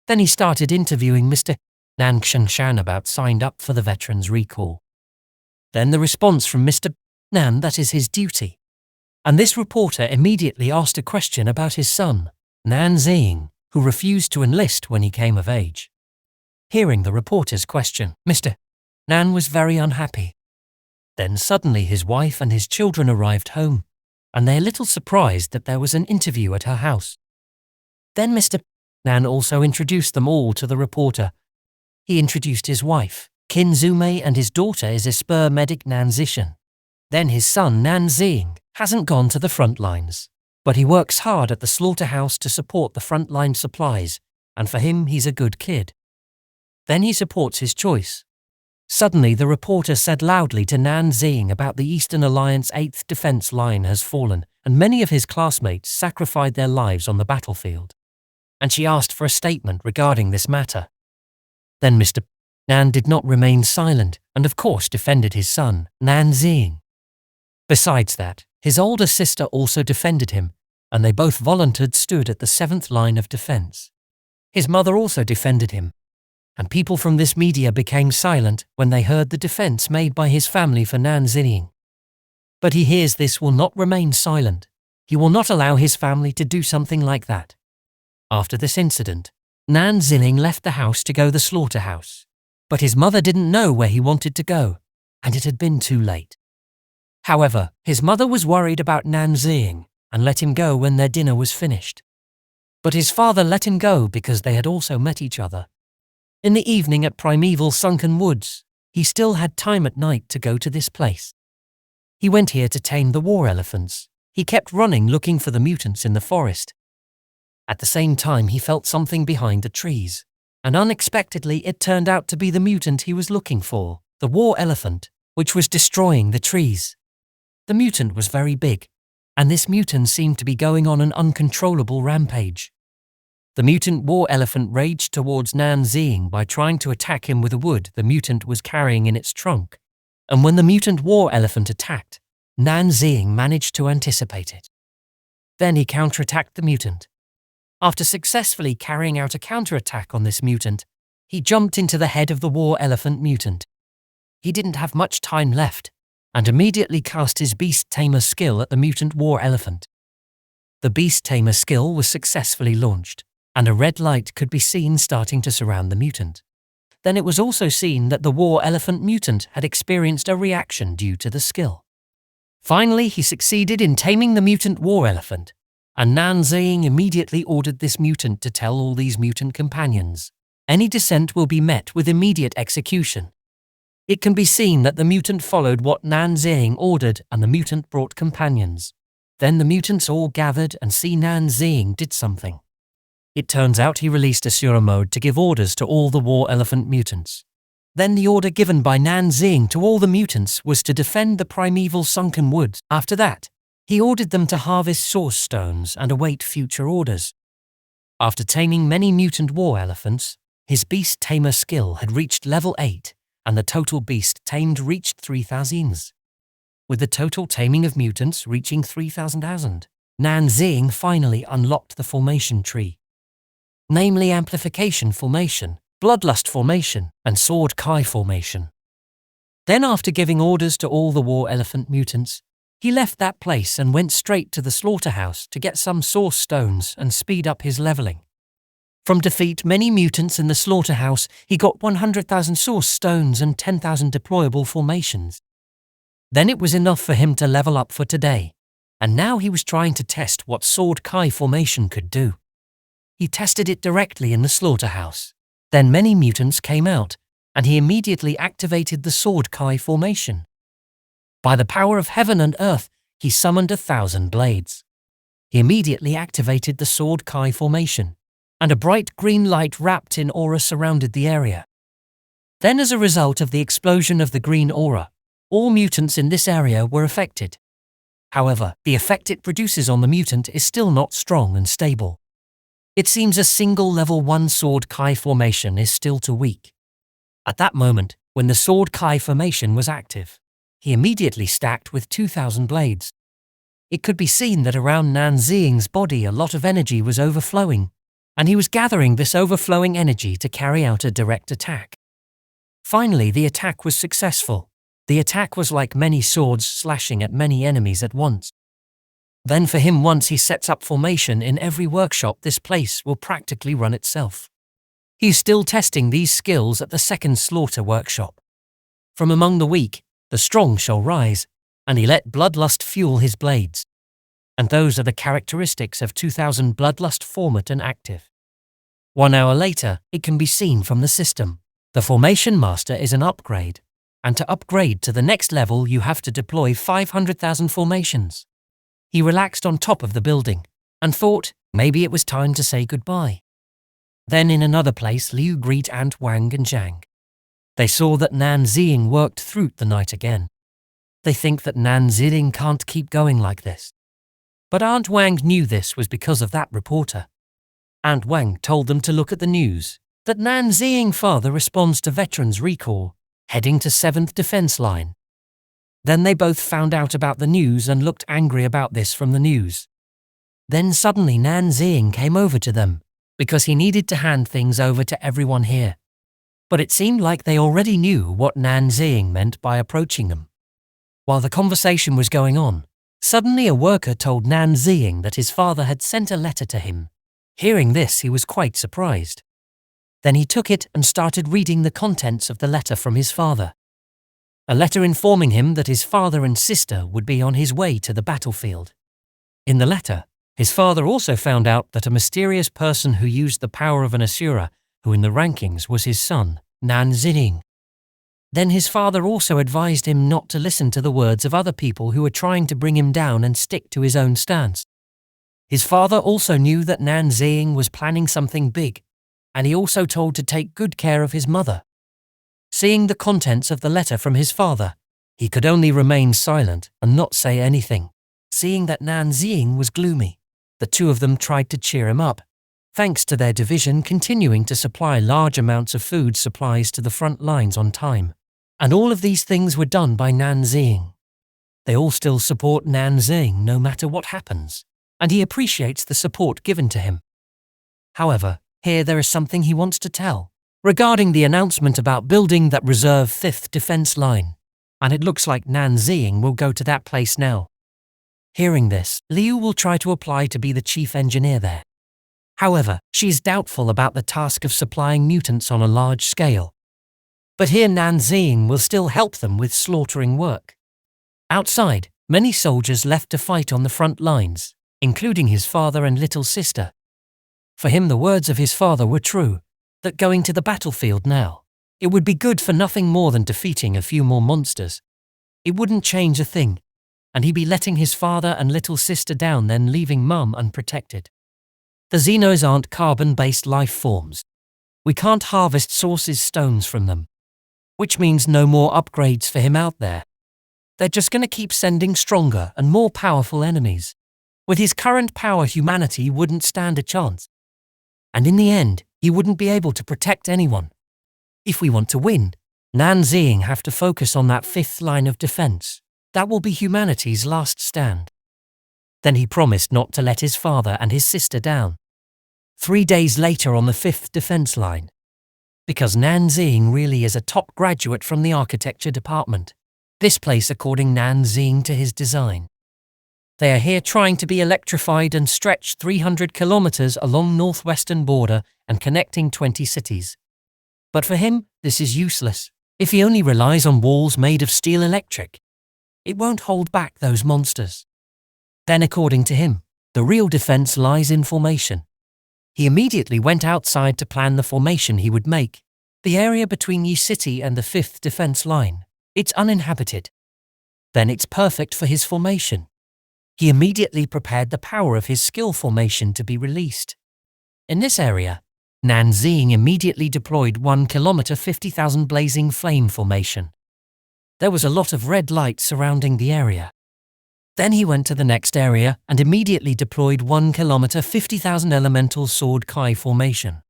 Then he started interviewing Mr. Nan Kshanshan about signed up for the veterans recall. Then the response from Mr. Nan that is his duty. And this reporter immediately asked a question about his son, Nan Zing, who refused to enlist when he came of age. Hearing the reporter's question, Mr. Nan was very unhappy. Then suddenly his wife and his children arrived home, and they're a little surprised that there was an interview at her house. Then Mr. Nan also introduced them all to the reporter. He introduced his wife, Kin Zume, and his daughter is Esper Medic Nan Zishan. Then his son Nan Zing hasn't gone to the front lines, but he works hard at the slaughterhouse to support the frontline supplies, and for him he's a good kid. Then he supports his choice. Suddenly the reporter said loudly to Nan Zing about the Eastern Alliance 8th Defense Line has fallen, and many of his classmates sacrificed their lives on the battlefield. And she asked for a statement regarding this matter. Then Mr. Nan did not remain silent, and of course defended his son, Nan Zing. Besides that, his older sister also defended him, and they both volunteered stood at the 7th line of defense. His mother also defended him, and people from this media became silent when they heard the defense made by his family for Nan Zing. But he hears this will not remain silent. He will not allow his family to do something like that. After this incident, Nan Zing left the house to go the slaughterhouse, but his mother didn't know where he wanted to go, and it had been too late. However, his mother was worried about Nan Zing and let him go when their dinner was finished. But his father let him go because they had also met each other. In the evening at primeval sunken woods, he still had time at night to go to this place. He went here to tame the war elephants. He kept running looking for the mutants in the forest. At the same time he felt something behind the trees, and unexpectedly it turned out to be the mutant he was looking for, the war elephant, which was destroying the trees. The mutant was very big, and this mutant seemed to be going on an uncontrollable rampage. The mutant war elephant raged towards Nan Zing by trying to attack him with the wood the mutant was carrying in its trunk, and when the mutant war elephant attacked, Nan Zing managed to anticipate it. Then he counterattacked the mutant. After successfully carrying out a counterattack on this mutant, he jumped into the head of the war elephant mutant. He didn't have much time left, and immediately cast his beast tamer skill at the mutant war elephant. The beast tamer skill was successfully launched, and a red light could be seen starting to surround the mutant. Then it was also seen that the war elephant mutant had experienced a reaction due to the skill. Finally, he succeeded in taming the mutant war elephant, and Nan Zing immediately ordered this mutant to tell all these mutant companions, any dissent will be met with immediate execution. It can be seen that the mutant followed what Nan Zing ordered, and the mutant brought companions. Then the mutants all gathered and see Nan Zing did something. It turns out he released Asura mode to give orders to all the war elephant mutants. Then the order given by Nan Zing to all the mutants was to defend the primeval sunken woods. After that, he ordered them to harvest source stones and await future orders. After taming many mutant war elephants, his beast tamer skill had reached level 8, and the total beast tamed reached 3,000. With the total taming of mutants reaching 3,000, Nan Zing finally unlocked the formation tree, namely Amplification Formation, Bloodlust Formation, and Sword Kai Formation. Then after giving orders to all the war elephant mutants, he left that place and went straight to the slaughterhouse to get some source stones and speed up his leveling. From defeat many mutants in the slaughterhouse, he got 100,000 source stones and 10,000 deployable formations. Then it was enough for him to level up for today, and now he was trying to test what Sword Kai Formation could do. He tested it directly in the slaughterhouse. Then many mutants came out, and he immediately activated the Sword Kai Formation. By the power of heaven and earth, he summoned 1,000 blades. He immediately activated the Sword Kai Formation, and a bright green light wrapped in aura surrounded the area. Then as a result of the explosion of the green aura, all mutants in this area were affected. However, the effect it produces on the mutant is still not strong and stable. It seems a single level 1 Sword Kai Formation is still too weak. At that moment, when the Sword Kai Formation was active, he immediately stacked with 2,000 blades. It could be seen that around Nan Zing's body a lot of energy was overflowing, and he was gathering this overflowing energy to carry out a direct attack. Finally, the attack was successful. The attack was like many swords slashing at many enemies at once. Then for him, once he sets up formation in every workshop, this place will practically run itself. He's still testing these skills at the second slaughter workshop. From among the weak, the strong shall rise, and he let bloodlust fuel his blades. And those are the characteristics of 2000 bloodlust format and active. 1 hour later, it can be seen from the system. The Formation Master is an upgrade, and to upgrade to the next level you have to deploy 500,000 formations. He relaxed on top of the building, and thought maybe it was time to say goodbye. Then in another place Liu greet Aunt Wang and Zhang. They saw that Nan Ziying worked through the night again. They think that Nan Ziying can't keep going like this. But Aunt Wang knew this was because of that reporter. Aunt Wang told them to look at the news, that Nan Ziying father responds to veterans recall, heading to 7th Defense Line. Then they both found out about the news and looked angry about this from the news. Then suddenly Nan Ziying came over to them, because he needed to hand things over to everyone here. But it seemed like they already knew what Nan Ziying meant by approaching them. While the conversation was going on, suddenly a worker told Nan Ziying that his father had sent a letter to him. Hearing this, he was quite surprised. Then he took it and started reading the contents of the letter from his father. A letter informing him that his father and sister would be on his way to the battlefield. In the letter, his father also found out that a mysterious person who used the power of an Asura, who in the rankings was his son, Nan Ziying. Then his father also advised him not to listen to the words of other people who were trying to bring him down and stick to his own stance. His father also knew that Nan Ziying was planning something big, and he also told to take good care of his mother. Seeing the contents of the letter from his father, he could only remain silent and not say anything. Seeing that Nan Ziying was gloomy, the two of them tried to cheer him up, thanks to their division continuing to supply large amounts of food supplies to the front lines on time. And all of these things were done by Nan Ziying. They all still support Nan Ziying no matter what happens, and he appreciates the support given to him. However, here there is something he wants to tell, regarding the announcement about building that reserve 5th defense line, and it looks like Nan Ziying will go to that place now. Hearing this, Liu will try to apply to be the chief engineer there. However, she is doubtful about the task of supplying mutants on a large scale. But here Nan Ziying will still help them with slaughtering work. Outside, many soldiers left to fight on the front lines, including his father and little sister. For him, the words of his father were true, that going to the battlefield now, it would be good for nothing more than defeating a few more monsters. It wouldn't change a thing, and he'd be letting his father and little sister down, then leaving Mum unprotected. The Xenos aren't carbon-based life forms. We can't harvest sources stones from them, which means no more upgrades for him out there. They're just going to keep sending stronger and more powerful enemies. With his current power, humanity wouldn't stand a chance. And in the end, he wouldn't be able to protect anyone. If we want to win, Nan Ziying have to focus on that 5th line of defense. That will be humanity's last stand. Then he promised not to let his father and his sister down. 3 days later on the 5th defense line. Because Nan Ziying really is a top graduate from the architecture department. This place according Nan Ziying to his design. They are here trying to be electrified and stretch 300 kilometers along northwestern border and connecting 20 cities. But for him, this is useless. If he only relies on walls made of steel electric, it won't hold back those monsters. Then according to him, the real defense lies in formation. He immediately went outside to plan the formation he would make. The area between Yi City and the 5th defense line. It's uninhabited. Then it's perfect for his formation. He immediately prepared the power of his skill formation to be released. In this area, Nan Ziying immediately deployed 1 kilometer 50,000 blazing flame formation. There was a lot of red light surrounding the area. Then he went to the next area and immediately deployed 1 kilometer 50,000 elemental sword Kai formation.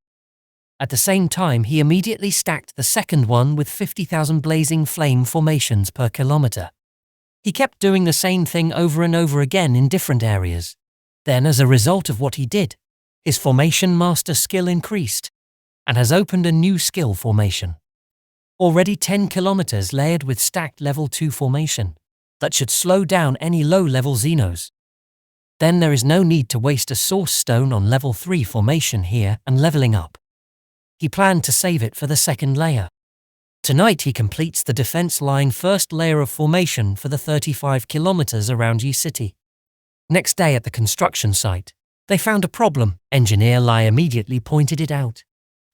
At the same time, he immediately stacked the second one with 50,000 blazing flame formations per kilometer. He kept doing the same thing over and over again in different areas. Then, as a result of what he did, his formation master skill increased and has opened a new skill formation. Already 10 kilometers layered with stacked level 2 formation that should slow down any low-level Xenos. Then there is no need to waste a source stone on level 3 formation here and leveling up. He planned to save it for the second layer. Tonight he completes the defense line first layer of formation for the 35 kilometers around Yi City. Next day at the construction site, they found a problem. Engineer Lai immediately pointed it out,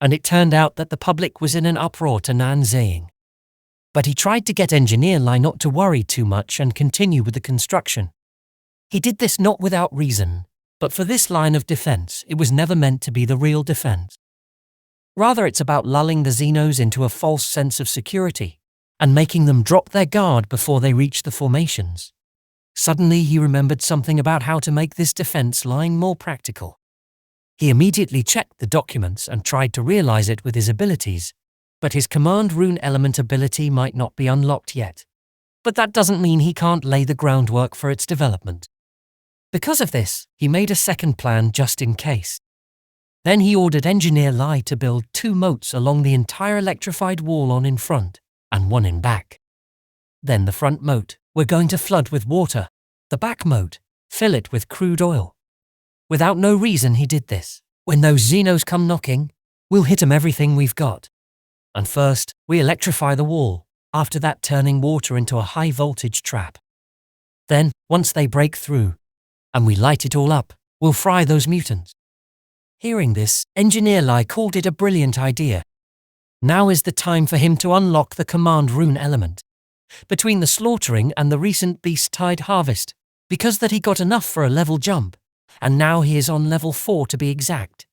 and it turned out that the public was in an uproar to Nan Ziying. But he tried to get Engineer Lai not to worry too much and continue with the construction. He did this not without reason, but for this line of defense, it was never meant to be the real defense. Rather, it's about lulling the Xenos into a false sense of security and making them drop their guard before they reach the formations. Suddenly, he remembered something about how to make this defense line more practical. He immediately checked the documents and tried to realize it with his abilities, but his command rune element ability might not be unlocked yet. But that doesn't mean he can't lay the groundwork for its development. Because of this, he made a second plan just in case. Then he ordered Engineer Lai to build 2 moats along the entire electrified wall in front and 1 in back. Then the front moat, we're going to flood with water. The back moat, fill it with crude oil. Without no reason he did this. When those Xenos come knocking, we'll hit 'em everything we've got. And first, we electrify the wall, after that turning water into a high voltage trap. Then, once they break through, and we light it all up, we'll fry those mutants. Hearing this, Engineer Lai called it a brilliant idea. Now is the time for him to unlock the command rune element. Between the slaughtering and the recent beast-tide harvest, because that he got enough for a level jump, and now he is on level 4 to be exact.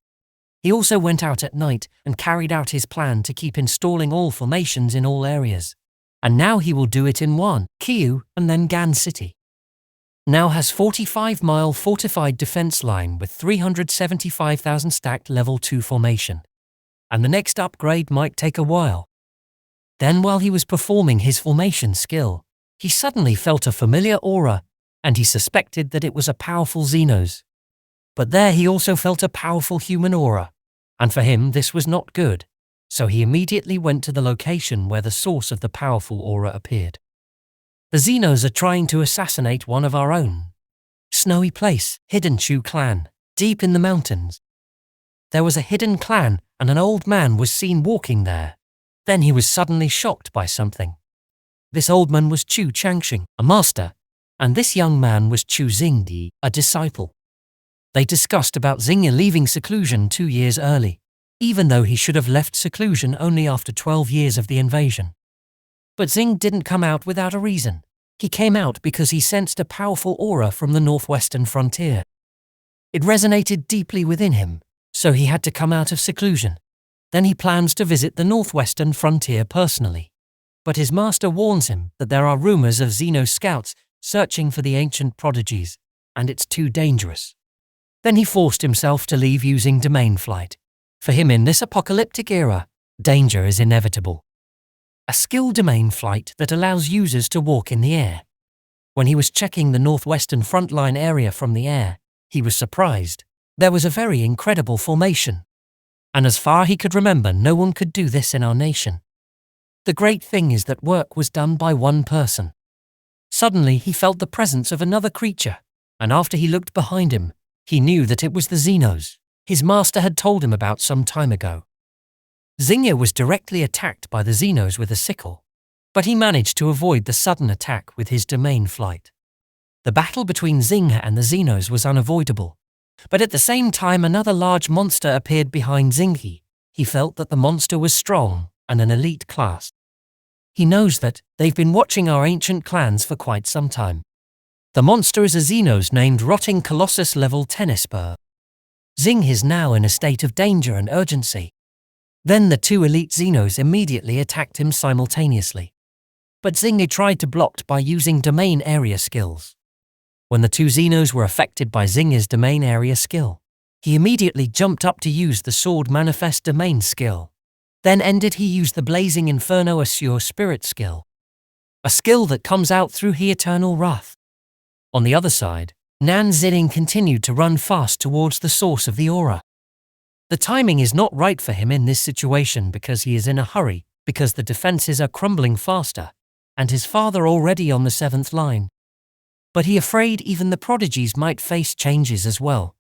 He also went out at night and carried out his plan to keep installing all formations in all areas. And now he will do it in Wan, Kiu, and then Gan City. Now has 45-mile fortified defense line with 375,000 stacked level 2 formation. And the next upgrade might take a while. Then while he was performing his formation skill, he suddenly felt a familiar aura, and he suspected that it was a powerful Xenos. But there he also felt a powerful human aura, and for him this was not good, so he immediately went to the location where the source of the powerful aura appeared. The Xenos are trying to assassinate one of our own. Snowy place, hidden Chu clan, deep in the mountains. There was a hidden clan and an old man was seen walking there. Then he was suddenly shocked by something. This old man was Chu Changxing, a master, and this young man was Chu Xingdi, a disciple. They discussed about Xingya leaving seclusion 2 years early, even though he should have left seclusion only after 12 years of the invasion. But Xing didn't come out without a reason. He came out because he sensed a powerful aura from the northwestern frontier. It resonated deeply within him, so he had to come out of seclusion. Then he plans to visit the northwestern frontier personally. But his master warns him that there are rumors of Xeno scouts searching for the ancient prodigies, and it's too dangerous. Then he forced himself to leave using domain flight. For him in this apocalyptic era, danger is inevitable. A skill domain flight that allows users to walk in the air. When he was checking the northwestern frontline area from the air, he was surprised. There was a very incredible formation. And as far he could remember, no one could do this in our nation. The great thing is that work was done by one person. Suddenly he felt the presence of another creature, and after he looked behind him, he knew that it was the Xenos his master had told him about some time ago. Xingya was directly attacked by the Xenos with a sickle, but he managed to avoid the sudden attack with his domain flight. The battle between Xingya and the Xenos was unavoidable, but at the same time another large monster appeared behind Xingyi. He felt that the monster was strong and an elite class. He knows that they've been watching our ancient clans for quite some time. The monster is a Xenos named Rotting Colossus level 10 Esper. Xing is now in a state of danger and urgency. Then the 2 elite Xenos immediately attacked him simultaneously. But Xingyi tried to block by using domain area skills. When the 2 Xenos were affected by Xingyi's domain area skill, he immediately jumped up to use the Sword Manifest domain skill. Then he used the Blazing Inferno Asura Spirit skill. A skill that comes out through He Eternal Wrath. On the other side, Nan Xiding continued to run fast towards the source of the aura. The timing is not right for him in this situation because he is in a hurry, because the defenses are crumbling faster, and his father already on the 7th line. But he afraid even the prodigies might face changes as well.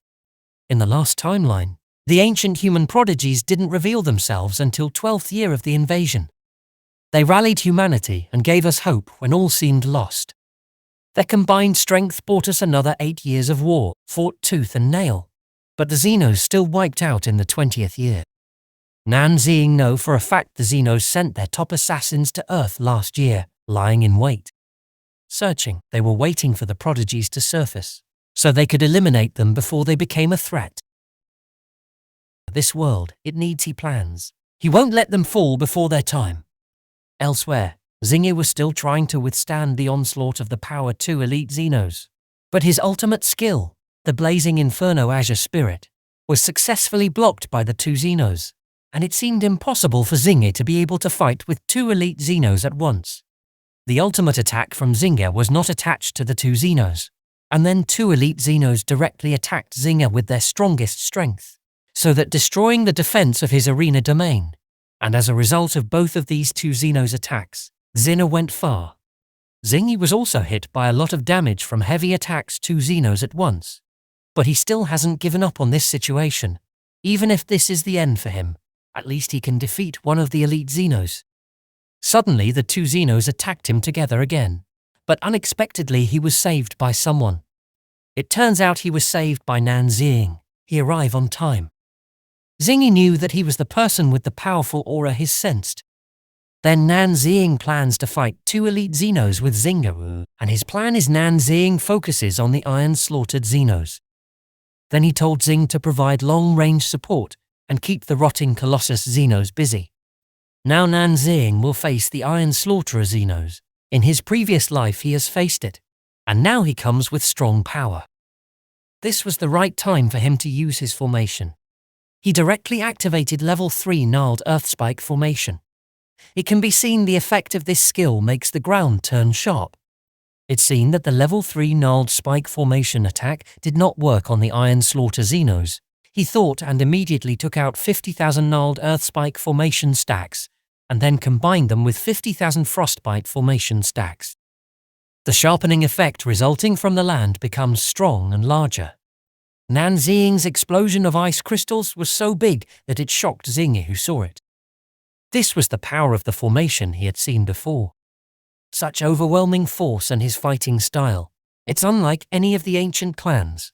In the last timeline, the ancient human prodigies didn't reveal themselves until 12th year of the invasion. They rallied humanity and gave us hope when all seemed lost. Their combined strength bought us another 8 years of war, fought tooth and nail. But the Xenos still wiped out in the 20th year. Nan Ziying know for a fact the Xenos sent their top assassins to Earth last year, lying in wait. Searching, they were waiting for the prodigies to surface, so they could eliminate them before they became a threat. This world, it needs he plans. He won't let them fall before their time. Elsewhere, Xingye was still trying to withstand the onslaught of the Power 2 elite Xenos. But his ultimate skill, the blazing Inferno Azure Spirit, was successfully blocked by the 2 Xenos, and it seemed impossible for Xingye to be able to fight with 2 elite Xenos at once. The ultimate attack from Xingye was not attached to the 2 Xenos, and then 2 elite Xenos directly attacked Xingye with their strongest strength, so that destroying the defense of his arena domain. And as a result of both of these 2 Xenos attacks, Xingye went far. Xingye was also hit by a lot of damage from heavy attacks 2 Xenos at once. But he still hasn't given up on this situation. Even if this is the end for him, at least he can defeat one of the elite Xenos. Suddenly the 2 Xenos attacked him together again, but unexpectedly he was saved by someone. It turns out he was saved by Nan Ziying. He arrived on time. Xingye knew that he was the person with the powerful aura he sensed. Then Nan Ziying plans to fight 2 elite Xenos with Xingye, and his plan is Nan Ziying focuses on the iron-slaughtered Xenos. Then he told Xing to provide long-range support and keep the rotting Colossus Xenos busy. Now Nan Ziying will face the Iron Slaughterer Xenos. In his previous life he has faced it, and now he comes with strong power. This was the right time for him to use his formation. He directly activated level 3 Gnarled Earthspike formation. It can be seen the effect of this skill makes the ground turn sharp. It's seen that the level 3 Gnarled Spike formation attack did not work on the Iron Slaughter Xenos. He thought and immediately took out 50,000 Gnarled Earthspike formation stacks, and then combined them with 50,000 Frostbite formation stacks. The sharpening effect resulting from the land becomes strong and larger. Nan Ziying's explosion of ice crystals was so big that it shocked Xingye who saw it. This was the power of the formation he had seen before. Such overwhelming force and his fighting style. It's unlike any of the ancient clans.